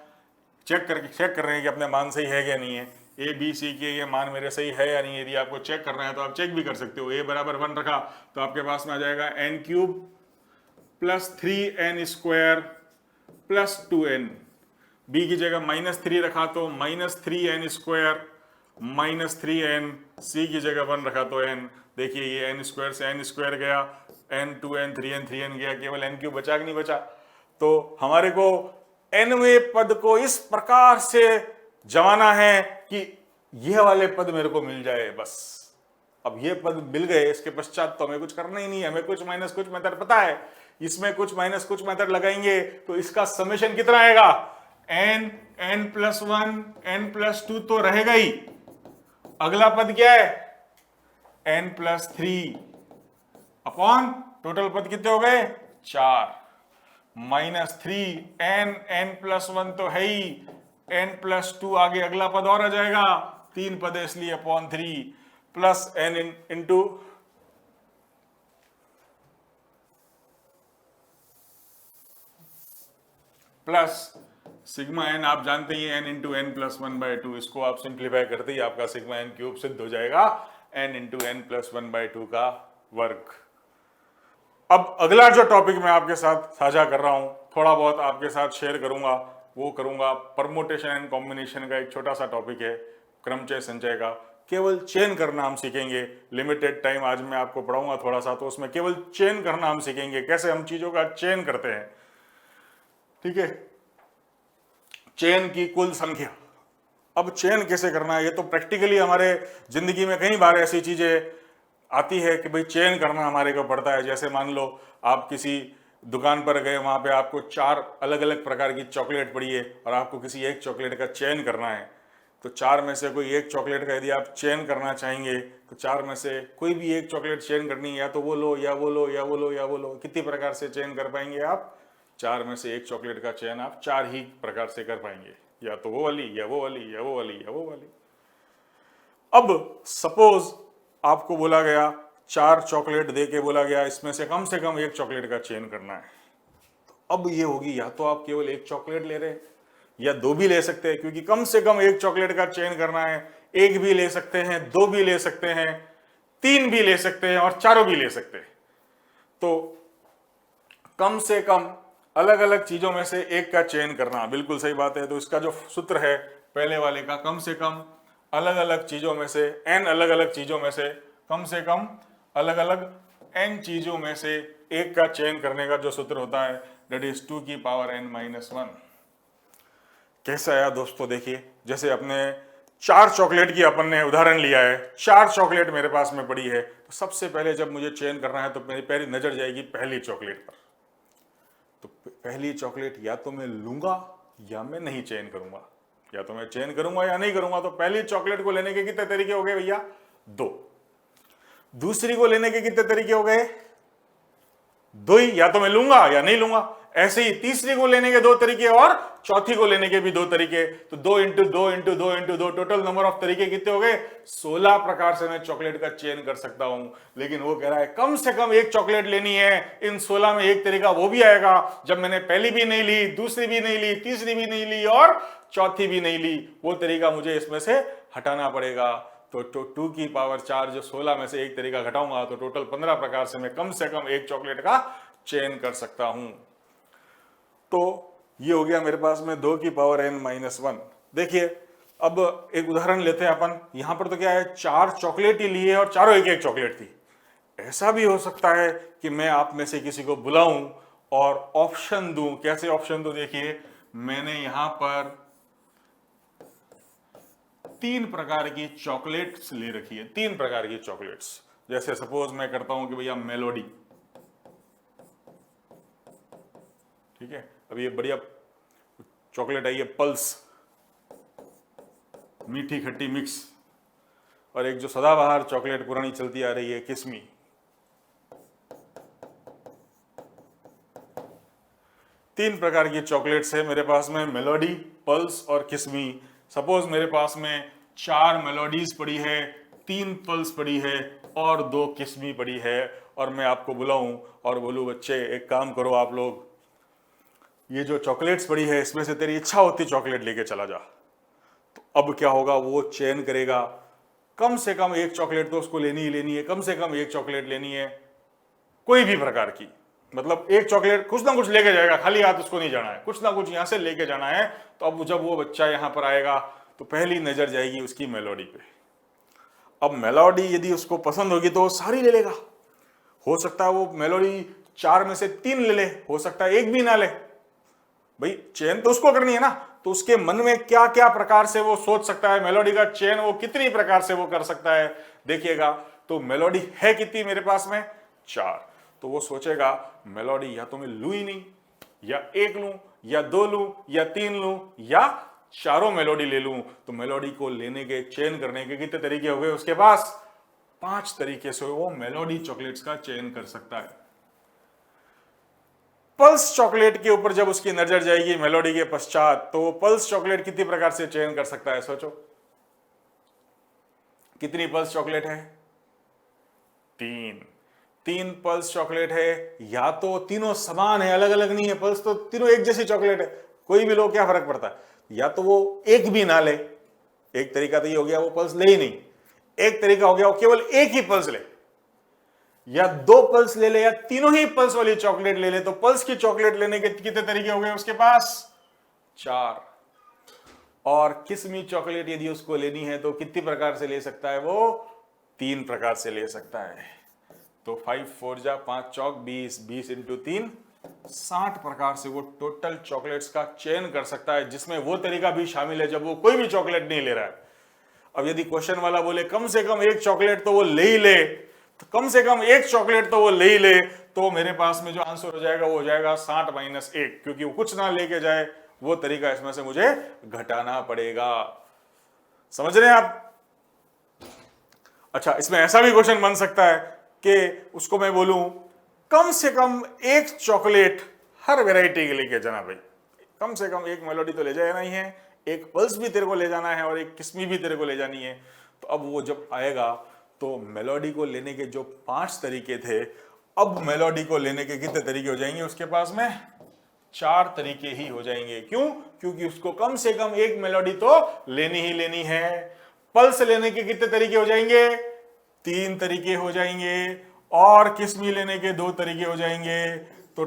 चेक कर रहे हैं कि अपने मान सही है या नहीं है, a b c के ये मान मेरे सही है या नहीं। यदि आपको चेक करना है तो आप चेक भी कर सकते हो। a बराबर 1 रखा तो आपके पास में आ जाएगा n³ plus 3n square plus 2n। b की जगह -3 रखा तो -3n स्क्वायर -3n, c की जगह 1 रखा तो n। देखिए ये n स्क्वायर से n स्क्वायर गया, n 2n 3n 3n गया, केवल n क्यूब बचा कि नहीं बचा। तो हमारे को nवें पद को इस प्रकार से जमाना है कि यह वाले पद मेरे को मिल जाए बस। अब ये पद मिल गए, इसके पश्चात तो हमें कुछ करना ही नहीं है, हमें कुछ माइनस कुछ मेथड पता है, इसमें कुछ माइनस कुछ मेथड लगाएंगे तो इसका समेशन कितना आएगा, n n+1 n+2 तो रहेगा ही, अगला पद क्या है n+3 अपॉन टोटल पद कितने हो गए 4, -3 n+1 तो है ही, n+2 आगे अगला पद और आ जाएगा, 3 पद है इसलिए upon 3 plus n into plus sigma n, आप जानते ही n इंटू n+1/2, इसको आप सिंप्लीफाई करते ही आपका सिग्मा n क्यूब सिद्ध हो जाएगा n इंटू n+1/2 का वर्ग। अब अगला जो टॉपिक मैं आपके साथ साझा कर रहा हूं, थोड़ा बहुत आपके साथ शेयर करूंगा, वो करूंगा परमुटेशन एंड कॉम्बिनेशन का एक छोटा सा टॉपिक है, क्रमचय संचय का। केवल चेन करना हम सीखेंगे, लिमिटेड टाइम आज मैं आपको पढ़ाऊंगा थोड़ा सा, तो उसमें केवल चेन करना हम सीखेंगे, कैसे हम चीजों का चेन करते हैं। ठीक है, चेन की कुल संख्या। अब चेन कैसे करना है, ये तो प्रैक्टिकली हमारे जिंदगी में कई बार ऐसी चीजें आती है कि भाई चेन करना हमारे को पड़ता है। जैसे मान लो आप किसी दुकान पर गए, वहां पे आपको 4 अलग अलग प्रकार की चॉकलेट पड़ी है और आपको किसी एक चॉकलेट का चयन करना है, तो 4 में से कोई एक चॉकलेट का यदि आप चयन करना चाहेंगे तो 4 में से कोई भी एक चॉकलेट चयन करनी है, या तो वो लो या वो लो या वो लो या वो लो। कितनी प्रकार से चयन कर पाएंगे आप, 4 में से एक चॉकलेट का चयन आप 4 ही प्रकार से कर पाएंगे, या तो वो वाली या वो वाली या वो वाली या वो वाली। अब सपोज आपको बोला गया 4 चॉकलेट दे के बोला गया इसमें से कम एक चॉकलेट का चयन करना है, तो अब ये होगी या तो आप केवल एक चॉकलेट ले रहे हैं या 2 भी ले सकते हैं, क्योंकि कम से कम एक चॉकलेट का चयन करना है। 1 भी ले सकते हैं, 2 भी ले सकते हैं, 3 भी ले सकते हैं और 4 भी ले सकते हैं। तो कम से कम अलग अलग चीजों में से एक का चयन करना, बिल्कुल सही बात है। तो इसका जो सूत्र है पहले वाले का, कम से कम अलग अलग चीजों में से n अलग अलग चीजों में से कम अलग अलग n चीजों में से एक का चयन करने का जो सूत्र होता है, दैट इज 2 की पावर n-1। कैसा आया दोस्तों, देखिए जैसे अपने 4 चॉकलेट की अपन ने उदाहरण लिया है, 4 चॉकलेट मेरे पास में पड़ी है, तो सबसे पहले जब मुझे चयन करना है तो मेरी पहली नजर जाएगी पहली चॉकलेट पर। पहली चॉकलेट या तो मैं लूंगा या मैं नहीं चयन करूंगा, या तो मैं चयन करूंगा या नहीं करूंगा। तो पहली चॉकलेट को लेने के कितने तरीके हो गए भैया? 2। दूसरी को लेने के कितने तरीके हो गए? 2 ही, या तो मैं लूंगा या नहीं लूंगा। ऐसे ही तीसरी को लेने के 2 तरीके और चौथी को लेने के भी 2 तरीके। तो 2 into 2 into 2 into 2 total number of तरीके कितने हो गए? 16 प्रकार से मैं चॉकलेट का चयन कर सकता हूं। लेकिन वो कह रहा है कम से कम एक चॉकलेट लेनी है। इन 16 में एक तरीका वो भी आएगा जब मैंने पहली भी नहीं ली, दूसरी भी नहीं ली, तीसरी भी नहीं ली और चौथी भी नहीं ली। वो तरीका मुझे इसमें से हटाना पड़ेगा। तो 2 की पावर 4 जो 16 में से एक तरीका घटाऊंगा तो टोटल 15 प्रकार से मैं कम से कम एक चॉकलेट का चयन कर सकता हूं। तो ये हो गया मेरे पास में 2 की पावर n-1। देखिए अब एक उदाहरण लेते हैं अपन। यहां पर तो क्या है, 4 चॉकलेट ही लिए और चारों एक एक चॉकलेट थी। ऐसा भी हो सकता है कि मैं आप में से किसी को बुलाऊं और ऑप्शन दूं। कैसे ऑप्शन दूं? देखिए मैंने यहां पर 3 प्रकार की चॉकलेट्स ले रखी है, 3 प्रकार की चॉकलेट्स। जैसे सपोज मैं करता हूं कि भैया मेलोडी, ठीक है। अब ये बढ़िया चॉकलेट आई है पल्स, मीठी खट्टी मिक्स, और एक जो सदाबहार चॉकलेट पुरानी चलती आ रही है किस्मी। तीन प्रकार की चॉकलेट्स है मेरे पास में, मेलोडी, पल्स और किस्मी। सपोज मेरे पास में 4 मेलोडीज पड़ी है, 3 पल्स पड़ी है और 2 किस्मी पड़ी है, और मैं आपको बुलाऊं और बोलूं बच्चे एक काम करो, आप लोग ये जो चॉकलेट्स पड़ी है इसमें से तेरी इच्छा होती चॉकलेट लेके चला जा। तो अब क्या होगा, वो चयन करेगा। कम से कम एक चॉकलेट तो उसको लेनी ही लेनी है, कम से कम एक चॉकलेट लेनी है कोई भी प्रकार की। मतलब एक चॉकलेट कुछ ना कुछ लेके जाएगा, खाली हाथ उसको नहीं जाना है, कुछ ना कुछ यहां से लेके जाना है। तो अब जब वो बच्चा यहां पर आएगा तो पहली नजर जाएगी उसकी मेलोडी पे। अब मेलोडी यदि उसको पसंद होगी तो वो सारी ले लेगा। हो सकता है वो मेलोडी 4 में से 3 ले ले, हो सकता है एक भी ना ले। भाई चयन तो उसको करनी है ना, तो उसके मन में क्या क्या प्रकार से वो सोच सकता है, मेलोडी का चयन वो कितनी प्रकार से वो कर सकता है। देखिएगा तो मेलोडी है कितनी मेरे पास में? 4। तो वो सोचेगा मेलोडी या तो मैं लूं ही नहीं, या 1 लूं, या 2 लूं, या 3 लूं, या चारों मेलोडी ले लूं। तो मेलोडी को लेने के चयन करने के कितने तरीके हो गए उसके पास? 5 तरीके से वो मेलोडी चॉकलेट्स का चयन कर सकता है। पल्स चॉकलेट के ऊपर जब उसकी नजर जाएगी मेलोडी के पश्चात, तो वो पल्स चॉकलेट कितनी प्रकार से चयन कर सकता है? सोचो कितनी पल्स चॉकलेट है? 3 पल्स चॉकलेट है। या तो तीनों समान है, अलग अलग नहीं है, पल्स तो तीनों एक जैसी चॉकलेट है, कोई भी लो क्या फर्क पड़ता है। या तो वो एक भी ना ले, एक तरीका तो ये हो गया वो पल्स ले ही नहीं। एक तरीका हो गया वो केवल एक ही पल्स ले, या 2 पल्स ले ले, या तीनों ही पल्स वाली चॉकलेट ले ले। तो पल्स की चॉकलेट लेने के कितने तरीके हो गए उसके पास? 4। और किस्मी चॉकलेट यदि उसको लेनी है तो कितनी प्रकार से ले सकता है वो? 3 प्रकार से ले सकता है। तो 5 4 जा 5 चौक 20, 20 इंटू 3 60 प्रकार से वो टोटल चॉकलेट्स का चयन कर सकता है, जिसमें वो तरीका भी शामिल है जब वो कोई भी चॉकलेट नहीं ले रहा है। अब यदि क्वेश्चन वाला बोले कम से कम एक चॉकलेट तो वो ले ही ले, तो कम से कम एक चॉकलेट तो वो ले ही ले, तो मेरे पास में जो आंसर हो जाएगा वो हो जाएगा 60 - 1, क्योंकि वो कुछ ना लेके जाए, वो तरीका इसमें से मुझे घटाना पड़ेगा। समझ रहे हैं आप? अच्छा, इसमें ऐसा भी क्वेश्चन बन सकता है कि उसको मैं बोलूं कम से कम एक चॉकलेट हर वैरायटी के लेके जाना। भाई कम से कम एक मेलोडी तो ले जाना ही है, एक पल्स भी तेरे को ले जाना है और एक किस्मी भी तेरे को ले जानी है। तो अब वो जब आएगा तो मेलोडी को लेने के जो 5 तरीके थे, अब मेलोडी को लेने के कितने तरीके हो जाएंगे उसके पास में? 4 तरीके ही हो जाएंगे। क्यों? क्योंकि उसको कम से कम एक मेलोडी तो लेनी ही लेनी है। पल्स लेने के कितने तरीके हो जाएंगे? 3 तरीके हो जाएंगे, और किस्मी लेने के 2 तरीके हो जाएंगे। तो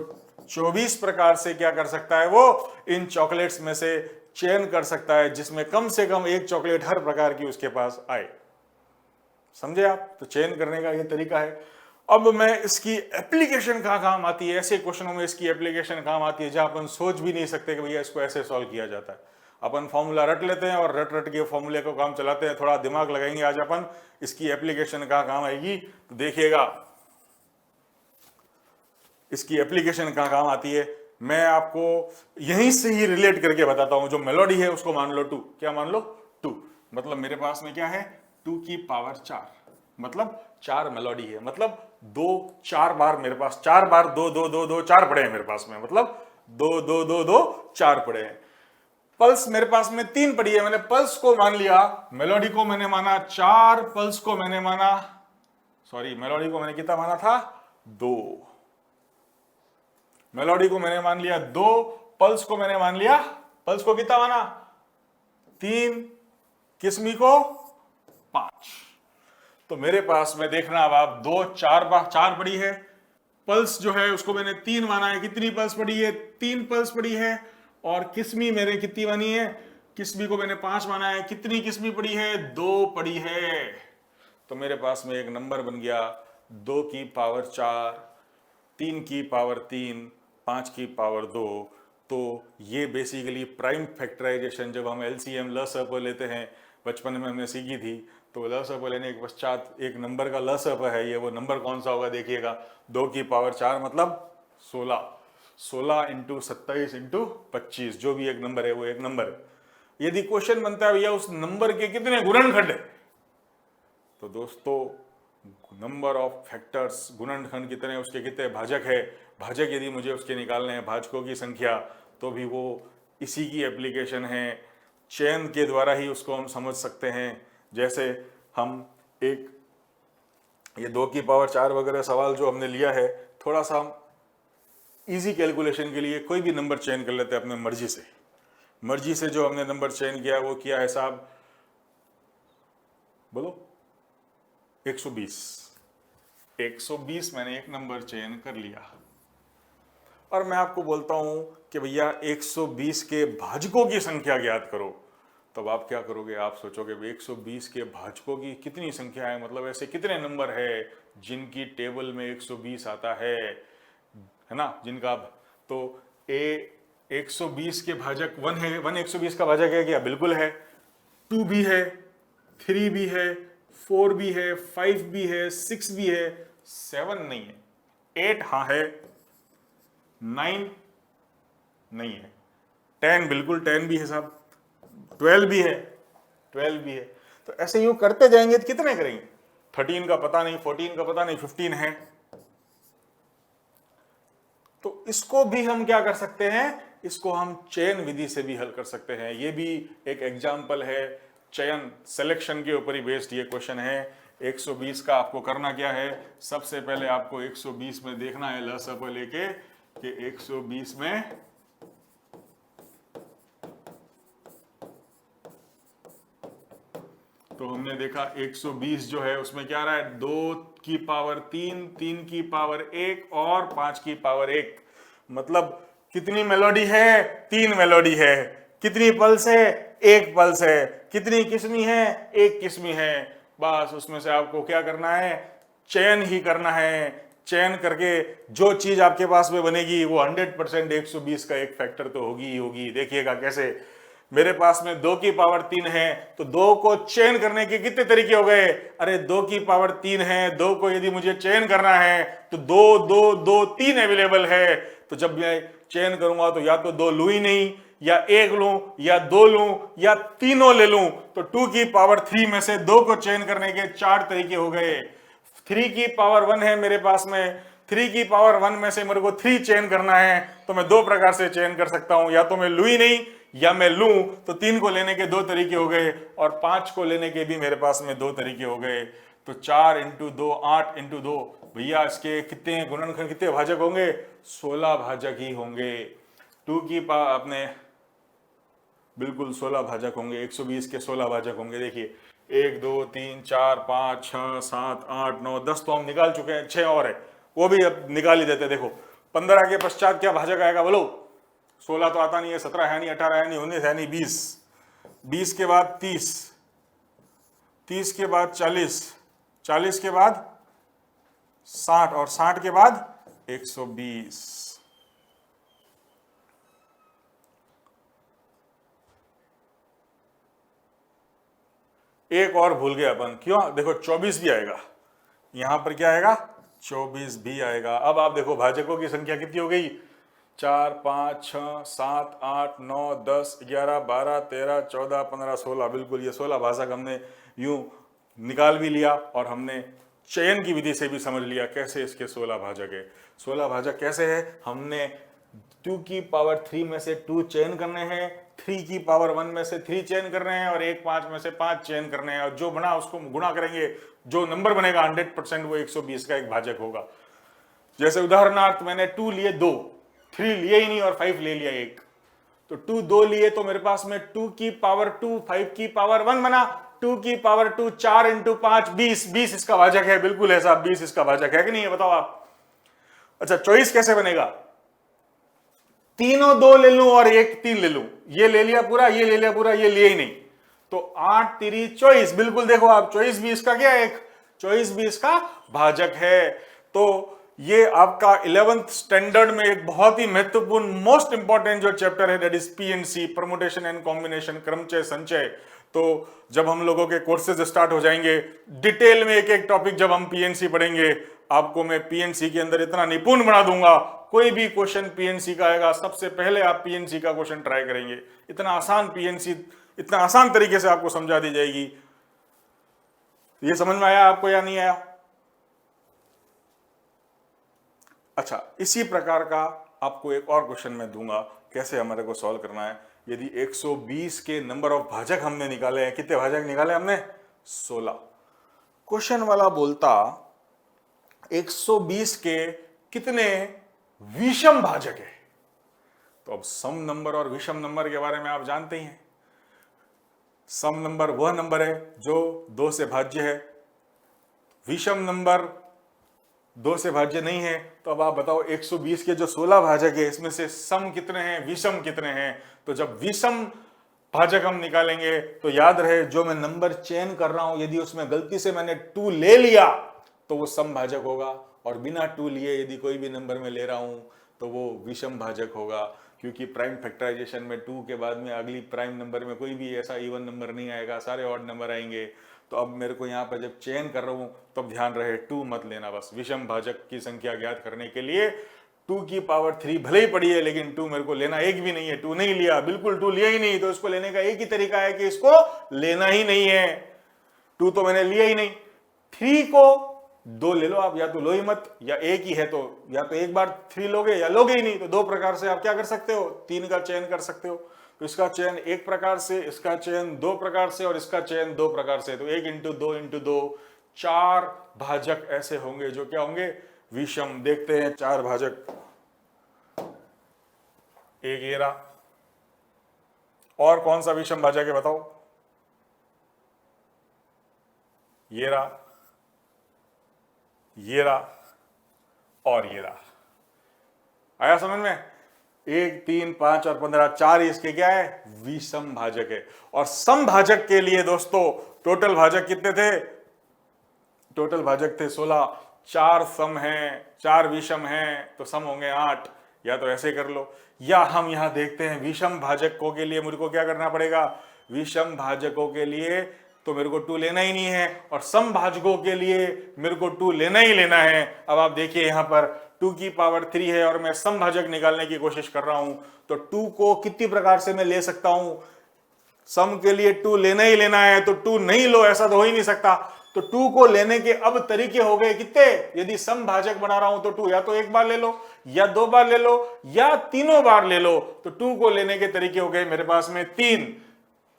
24 प्रकार से क्या कर सकता है वो? इन चॉकलेट्स में से चयन कर सकता है, जिसमें कम से कम एक चॉकलेट हर प्रकार की उसके पास आए। समझे आप? तो चयन करने का ये तरीका है। अब मैं इसकी एप्लीकेशन कहाँ काम आती है, ऐसे क्वेश्चनों में इसकी एप्लीकेशन काम आती है जहां अपन सोच भी नहीं सकते कि भैया इसको ऐसे सॉल्व किया जाता है। अपन फॉर्मूला रट लेते हैं और रट रट के फॉर्मूले को काम चलाते हैं। थोड़ा दिमाग लगाएंगे आज अपन, इसकी एप्लीकेशन कहाँ काम आएगी तो देखिएगा इसकी एप्लीकेशन कहाँ काम आती है। मैं आपको यहीं से ही रिलेट करके बताता हूं। जो मेलोडी है उसको मान लो 2। क्या मान लो? 2। मतलब मेरे पास में क्या है? 2 की पावर 4, मतलब 4 मेलोडी है। मतलब 2 4 बार मेरे पास, 4 बार 2 2 2 2 4 पड़े हैं मेरे पास में, मतलब 2 2 2 2 4 पड़े हैं। पल्स मेरे पास में 3 पड़ी है, मैंने पल्स को मान लिया, मेलोडी को मैंने माना 4, पल्स को मैंने माना, सॉरी मेलोडी को मैंने कितना माना था? 2। मेलोडी को मैंने मान लिया 2, पल्स को मैंने मान लिया, पल्स को कितना माना? 3, किस्मी को 5। तो मेरे पास में देखना अब आप 2 4 पड़ी है, पल्स जो है उसको मैंने 3 माना है। कितनी पल्स पड़ी है? 3 पल्स पड़ी है। और किस्मी मेरे कितनी बनी है? किस्मी को मैंने 5 माना है। कितनी किस्मी पड़ी है? 2 पड़ी है। तो मेरे पास में एक नंबर बन गया 2 की पावर 4, 3 की पावर 3, 5 की पावर 2। तो ये बेसिकली प्राइम फैक्टराइजेशन, जब हम एलसीएम लसअप लेते हैं, बचपन में हमने सीखी थी, तो लसअप लेने के पश्चात एक नंबर का लसअप है, ये वो नंबर कौन सा होगा देखिएगा, 2 की पावर 4 मतलब 16, 16 इंटू 27 इंटू 25, जो भी एक नंबर है वो एक नंबर है। यदि क्वेश्चन बनता है भैया उस नंबर के कितने गुणनखंड है, तो दोस्तों नंबर ऑफ फैक्टर्स, गुणनखंड कितने, उसके कितने भाजक है, भाजक यदि मुझे उसके निकालने हैं, भाजकों की संख्या, तो भी वो इसी की एप्लीकेशन है। चयन के द्वारा ही उसको हम समझ सकते हैं। जैसे हम एक ये 2 की पावर 4 वगैरह सवाल जो हमने लिया है, थोड़ा सा हम इजी कैलकुलेशन के लिए कोई भी नंबर चयन कर लेते हैं अपने मर्जी से। मर्जी से जो हमने नंबर चयन किया वो किया है साहब, बोलो 120। 120 मैंने एक नंबर चयन कर लिया, और मैं आपको बोलता हूं कि भैया 120 के भाजकों की संख्या ज्ञात करो। तब आप क्या करोगे? आप सोचोगे 120 के भाजकों की कितनी संख्या है, मतलब ऐसे कितने नंबर है जिनकी टेबल में 120 आता है ना, जिनका। तो 120 के भाजक 1 है, 1 120 का भाजक है क्या? बिल्कुल है। 2 भी है, 3 भी है, 4 भी है, 5 भी है, 6 भी है, 7 नहीं है, 8 हाँ है, 9 नहीं है, 10 बिल्कुल 10 भी है साहब, 12 भी है, 12 भी है। तो ऐसे यूं करते जाएंगे तो कितने करेंगे? 13 का पता नहीं, 14 का पता नहीं, 15 है। तो इसको भी हम क्या कर सकते हैं? इसको हम चयन विधि से भी हल कर सकते हैं। ये भी एक एग्जाम्पल है, चयन सिलेक्शन के ऊपर ही बेस्ड ये क्वेश्चन है। 120 का आपको करना क्या है? सबसे पहले आपको 120 में देखना है लसअप लेके कि 120 में तो हमने देखा 120 जो है उसमें क्या आ रहा है? 2 की पावर 3, 3 की पावर 1 और 5 की पावर 1। मतलब कितनी मेलोडी है? 3 मेलोडी है। कितनी पल्स है? 1 पल्स है। कितनी किस्मी है? 1 किस्मी है। बस उसमें से आपको क्या करना है? चयन ही करना है। चयन करके जो चीज आपके पास में बनेगी वो 100% 120 का एक फैक्टर तो होगी ही होगी। देखिएगा कैसे, मेरे पास में 2 की पावर 3 है, तो 2 को चयन करने के कितने तरीके हो गए? अरे 2 की पावर 3 है, 2 को यदि मुझे चयन करना है तो 2 2 2 3 अवेलेबल है। तो जब मैं चयन करूंगा तो या तो 2 लूं ही नहीं, या 1 लूं, या 2 लूं, या तीनों ले लूं। तो 2 की पावर 3 में से 2 को चयन करने के 4 तरीके हो गए। 3 की पावर 1 है मेरे पास में, 3 की पावर 1 में से मेरे को 3 चयन करना है, तो मैं 2 प्रकार से चयन कर सकता हूं, या तो मैं लूं ही नहीं, या मैं लूं। तो 3 को लेने के 2 तरीके हो गए, और 5 को लेने के भी मेरे पास में 2 तरीके हो गए। तो 4 इंटू 2 8 इंटू 2, भैया इसके कितने गुणनखंड, कितने भाजक होंगे? 16 भाजक ही होंगे। 2 की पावर अपने बिल्कुल 16 भाजक होंगे, 120 के 16 भाजक होंगे। देखिए 1 2 3 4 5 6 7 8 9 10 तो हम निकाल चुके हैं, 6 और है, वो भी अब निकाल ही देते। देखो 15 के पश्चात क्या भाजक आएगा बोलो? 16 तो आता नहीं है, 17 है नहीं, 18 है नहीं, 19 है नहीं, 20, 20 के बाद 30, 30 के बाद 40, 40 के बाद 60 और 60 के बाद 120। एक और भूल गए अपन, क्यों? देखो 24 भी आएगा, यहां पर क्या आएगा? 24 भी आएगा। अब आप देखो भाजकों की संख्या कितनी हो गई? 4 5 6 7 8 9 10 11 12 13 14 15 16, बिल्कुल ये 16 भाजक हमने यूं निकाल भी लिया और हमने चयन की विधि से भी समझ लिया कैसे इसके 16 भाजक है। 16 भाजक कैसे है, हमने 2 की पावर 3 में से 2 चयन करने हैं, 3 की पावर 1 में से 3 चयन करने हैं और 1 5 में से 5 चयन करने हैं और जो बना उसको गुणा करेंगे, जो नंबर बनेगा 100% वो 120 का एक भाजक होगा। जैसे उदाहरणार्थ मैंने 2 लिए 2, 3 लिए ही नहीं और 5 ले लिया 1, तो 2 2 लिए तो मेरे पास में 2 की पावर 2 5 की पावर 1 बना, 2 की पावर 2 4 इंटू 5 20, 20 इसका भाजक है। बिल्कुल है साहब, 20 इसका भाजक है कि नहीं है, बताओ आप। अच्छा चॉइस कैसे बनेगा, तीनों 2 ले लूं और एक 3 ले लूं, ये ले लिया पूरा, ये ले लिया पूरा, ये लिए ही नहीं, तो 8 3 24, बिल्कुल देखो आप, चॉइस भी इसका क्या है, एक चॉइस भी इसका भाजक है। तो ये आपका 11th स्टैंडर्ड में एक बहुत ही महत्वपूर्ण मोस्ट इंपॉर्टेंट जो चैप्टर है, that is PNC, permutation and combination, क्रमचय संचय। तो जब हम लोगों के कोर्सेज स्टार्ट हो जाएंगे डिटेल में एक एक टॉपिक जब हम पीएनसी पढ़ेंगे, आपको मैं पीएनसी के अंदर इतना निपुण बना दूंगा, कोई भी क्वेश्चन पीएनसी का आएगा सबसे पहले आप पीएनसी का क्वेश्चन ट्राई करेंगे। इतना आसान पीएनसी, इतना आसान तरीके से आपको समझा दी जाएगी। ये समझ में आया आपको या नहीं आया? अच्छा, इसी प्रकार का आपको एक और क्वेश्चन मैं दूंगा कैसे हमारे को सॉल्व करना है। यदि 120 के नंबर ऑफ भाजक हमने निकाले हैं, कितने भाजक निकाले हमने, 16। क्वेश्चन वाला बोलता 120 के कितने विषम भाजक है। तो अब सम नंबर और विषम नंबर के बारे में आप जानते ही हैं। सम नंबर वह नंबर है जो 2 से भाज्य है, विषम नंबर 2 से भाज्य नहीं है। तो अब आप बताओ 120 के जो 16 भाजक है इसमें से सम कितने हैं, विषम कितने हैं। तो जब विषम भाजक हम निकालेंगे तो याद रहे जो मैं नंबर चयन कर रहा हूं यदि उसमें गलती से मैंने 2 ले लिया तो वो सम भाजक होगा, और बिना 2 लिए यदि कोई भी नंबर में ले रहा हूं तो वो विषम भाजक होगा, क्योंकि प्राइम फैक्टराइजेशन में 2 के बाद में अगली प्राइम नंबर में कोई भी ऐसा इवन नंबर नहीं आएगा, सारे ऑड नंबर आएंगे। तो अब मेरे को यहाँ पर जब चयन कर रहा हूं तब ध्यान रहे 2 मत लेना। बस विषम भाजक की संख्या ज्ञात करने के लिए 2 की पावर 3 भले ही पड़ी है लेकिन 2 मेरे को लेना एक भी नहीं है। 2 नहीं लिया, बिल्कुल 2 लिया ही नहीं, तो इसको लेने का एक ही तरीका है कि इसको लेना ही नहीं है। 2 तो मैंने लिया ही नहीं। 3 को 2 ले लो आप, या तो लो ही मत, या एक ही है तो या तो एक बार 3 लोगे या लोगे ही नहीं। तो 2 प्रकार से आप क्या कर सकते हो, 3 का चयन कर सकते हो। तो इसका चयन 1 प्रकार से, इसका चयन 2 प्रकार से और इसका चयन 2 प्रकार से। तो 1 इंटू 2 इंटू 2, 4 भाजक ऐसे होंगे जो क्या होंगे, विषम। देखते हैं 4 भाजक। एक ये रहा, और कौन सा विषम भाजक है बताओ, ये रहा, ये रहा और ये रहा। आया समझ में? 1 3 5 और 15, 4 इसके क्या है, विषम भाजक है। और सम भाजक के लिए दोस्तों टोटल भाजक कितने थे, टोटल भाजक थे 16। 4 सम हैं, 4 विषम हैं, तो सम होंगे 8। या तो ऐसे कर लो, या हम यहां देखते हैं विषम भाजकों के लिए मुझको क्या करना पड़ेगा, विषम भाजकों के लिए तो मेरे को 2 लेना ही नहीं है, और सम भाजकों के लिए मेरे को 2 लेना ही लेना है। अब आप देखिए यहां पर 2 की पावर 3 है और मैं सम भाजक निकालने की कोशिश कर रहा हूं, तो 2 को कितनी प्रकार से मैं ले सकता हूं, सम के लिए 2 लेना ही लेना है, तो 2 नहीं लो ऐसा तो हो ही नहीं सकता। तो 2 को लेने के अब तरीके हो गए कितने, यदि सम भाजक बना रहा हूं तो 2 या तो एक बार ले लो, या 2 बार ले लो, या तीनों बार ले लो। तो 2 को लेने के तरीके हो गए मेरे पास में 3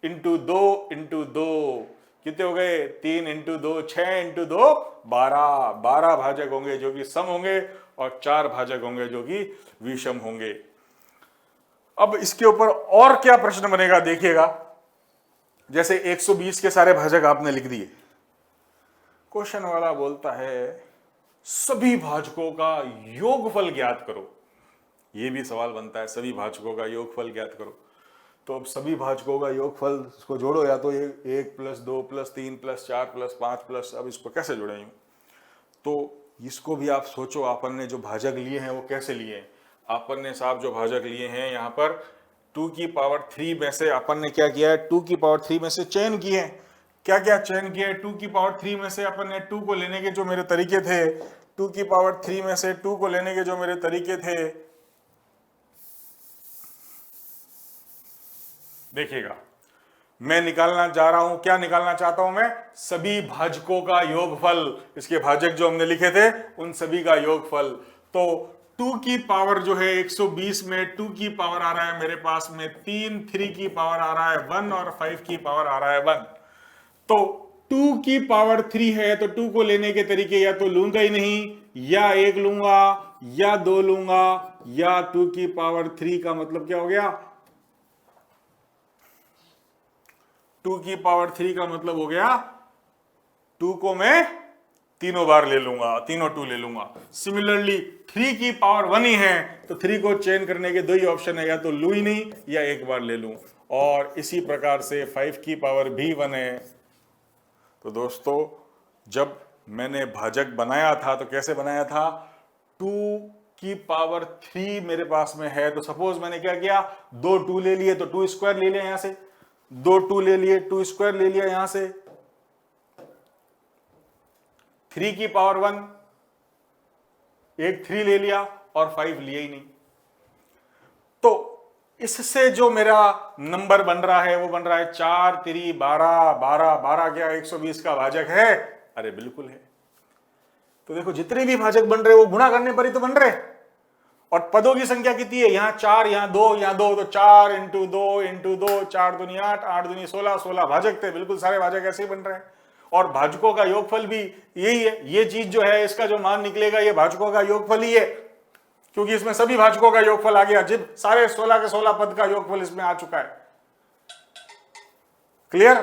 इंटू 2 इंटू 2, कितने हो गए, 3 इंटू 2 6 इंटू 2 12। 12 भाजक होंगे जो कि सम होंगे, और 4 भाजक होंगे जो कि विषम होंगे। अब इसके ऊपर और क्या प्रश्न बनेगा देखिएगा। जैसे 120 के सारे भाजक आपने लिख दिए, क्वेश्चन वाला बोलता है सभी भाजकों का योगफल ज्ञात करो। यह भी सवाल बनता है, सभी भाजकों का योगफल ज्ञात करो। तो अब सभी भाजकों का योगफल इसको जोड़ो, या तो 1 + 2 + 3 + 4 + 5 +, अब इसको कैसे जोड़ें, तो इसको भी आप सोचो। अपन ने जो भाजक लिए हैं वो कैसे लिए हैं, अपन ने साहब जो भाजक लिए हैं यहाँ पर 2 की पावर 3 में से अपन ने क्या किया है, 2 की पावर 3 में से चयन किए हैं। क्या क्या चयन किया है, 2 की पावर 3 में से अपन ने 2 को लेने के जो मेरे तरीके थे, 2 की पावर 3 में से 2 को लेने के जो मेरे तरीके थे, देखिएगा, मैं निकालना जा रहा हूं, क्या निकालना चाहता हूं मैं? सभी भाजकों का योगफल। इसके भाजक जो हमने लिखे थे उन सभी का योगफल। तो 2 की पावर जो है 120 में 2 की पावर आ रहा है मेरे पास में 3, 3 की पावर आ रहा है 1 और 5 की पावर आ रहा है 1। तो 2 की पावर 3 है तो 2 को लेने के तरीके या तो लूंगा ही नहीं, या 1 लूंगा, या 2 लूंगा, या 2 की पावर 3 का मतलब क्या हो गया? 2 की पावर 3 का मतलब हो गया 2 को मैं तीनों बार ले लूंगा, तीनों 2 ले लूंगा। सिमिलरली 3 की पावर 1 ही है तो 3 को चेंज करने के 2 ही ऑप्शन है, या तो लू ही नहीं या एक बार ले लूं। और इसी प्रकार से 5 की पावर भी 1 है। तो दोस्तों, जब मैंने भाजक बनाया था तो कैसे बनाया था? 2 की पावर 3 मेरे पास में है तो सपोज मैंने क्या किया, 2 2 ले लिए तो 2 स्क्वायर ले लिया, यहां से 2 2 ले लिए, 2 स्क्वायर ले लिया, यहां से 3 की पावर 1 एक 3 ले लिया और 5 लिया ही नहीं। तो इससे जो मेरा नंबर बन रहा है वो बन रहा है 4 3 12 12 12 क्या 120 का भाजक है? अरे बिल्कुल है। तो देखो, जितने भी भाजक बन रहे वो गुणा करने पर ही तो बन रहे। और पदों की संख्या कितनी है? यहां 4, यहां 2, यहां 2, तो 4 इंटू 2, 4 दूनी 8, 8 दूनी 16, 16 भाजक थे। बिल्कुल सारे भाजक ऐसे ही बन रहे हैं। और भाजकों का योगफल भी यही है। ये चीज जो है, इसका जो मान निकलेगा ये भाजकों का योगफल ही है, क्योंकि इसमें सभी भाजकों का योगफल आ गया। जब सारे 16 के 16 पद का योगफल इसमें आ चुका है। क्लियर?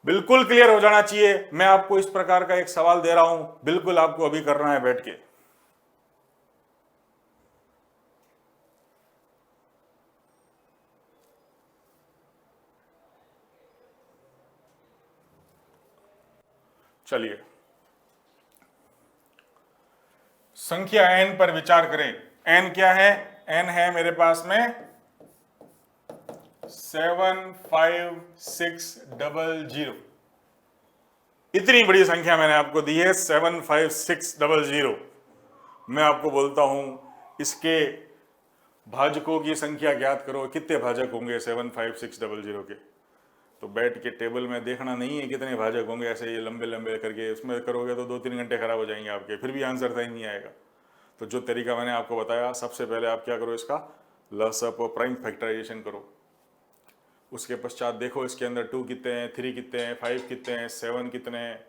बिल्कुल क्लियर हो जाना चाहिए। मैं आपको इस प्रकार का एक सवाल दे रहा हूं, बिल्कुल आपको अभी करना है बैठ के। चलिए, संख्या n पर विचार करें। n क्या है? n है मेरे पास में 75600। इतनी बड़ी संख्या मैंने आपको दी है 75600। मैं आपको बोलता हूं इसके भाजकों की संख्या ज्ञात करो। कितने भाजक होंगे 75600 के? तो बैठ के टेबल में देखना नहीं है कितने भाजक होंगे, ऐसे ये लंबे लंबे करके उसमें करोगे तो 2-3 घंटे खराब हो जाएंगे आपके, फिर भी आंसर सही नहीं आएगा। तो जो तरीका मैंने आपको बताया, सबसे पहले आप क्या करो, इसका लसअप और प्राइम फैक्टराइजेशन करो। उसके पश्चात देखो इसके अंदर 2 कितने हैं, 3 कितने हैं, 5 कितने हैं, 7 कितने हैं।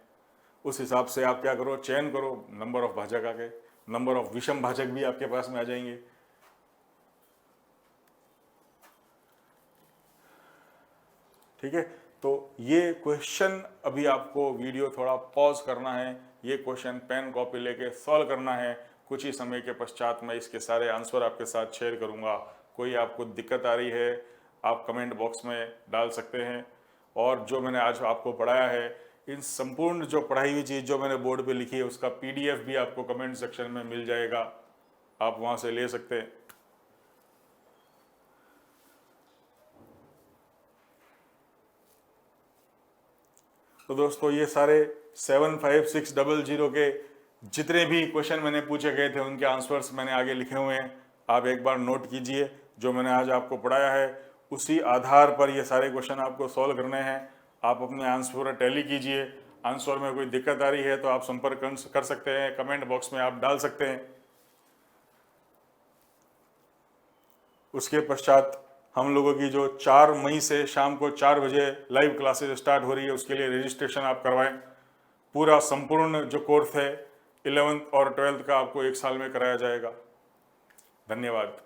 उस हिसाब से आप क्या करो, चयन करो नंबर ऑफ भाजक आके। नंबर ऑफ विषम भाजक भी आपके पास में आ जाएंगे। ठीक है, तो ये क्वेश्चन अभी आपको वीडियो थोड़ा पॉज करना है। ये क्वेश्चन पेन कॉपी लेके सॉल्व करना है। कुछ ही समय के पश्चात मैं इसके सारे आंसर आपके साथ शेयर करूंगा। कोई आपको दिक्कत आ रही है आप कमेंट बॉक्स में डाल सकते हैं। और जो मैंने आज आपको पढ़ाया है, इन संपूर्ण जो पढ़ाई हुई चीज़ जो मैंने बोर्ड पे लिखी है उसका PDF भी आपको कमेंट सेक्शन में मिल जाएगा, आप वहाँ से ले सकते हैं। तो दोस्तों, ये सारे 75600 के जितने भी क्वेश्चन मैंने पूछे गए थे उनके आंसर्स मैंने आगे लिखे हुए हैं। आप एक बार नोट कीजिए। जो मैंने आज आपको पढ़ाया है उसी आधार पर ये सारे क्वेश्चन आपको सॉल्व करने हैं। आप अपने आंसर टैली कीजिए। आंसर में कोई दिक्कत आ रही है तो आप संपर्क कर सकते हैं, कमेंट बॉक्स में आप डाल सकते हैं। उसके पश्चात हम लोगों की जो 4 मई से शाम को 4 बजे लाइव क्लासेस स्टार्ट हो रही है, उसके लिए रजिस्ट्रेशन आप करवाएं। पूरा संपूर्ण जो कोर्स है 11th और 12th का आपको 1 साल में कराया जाएगा। धन्यवाद।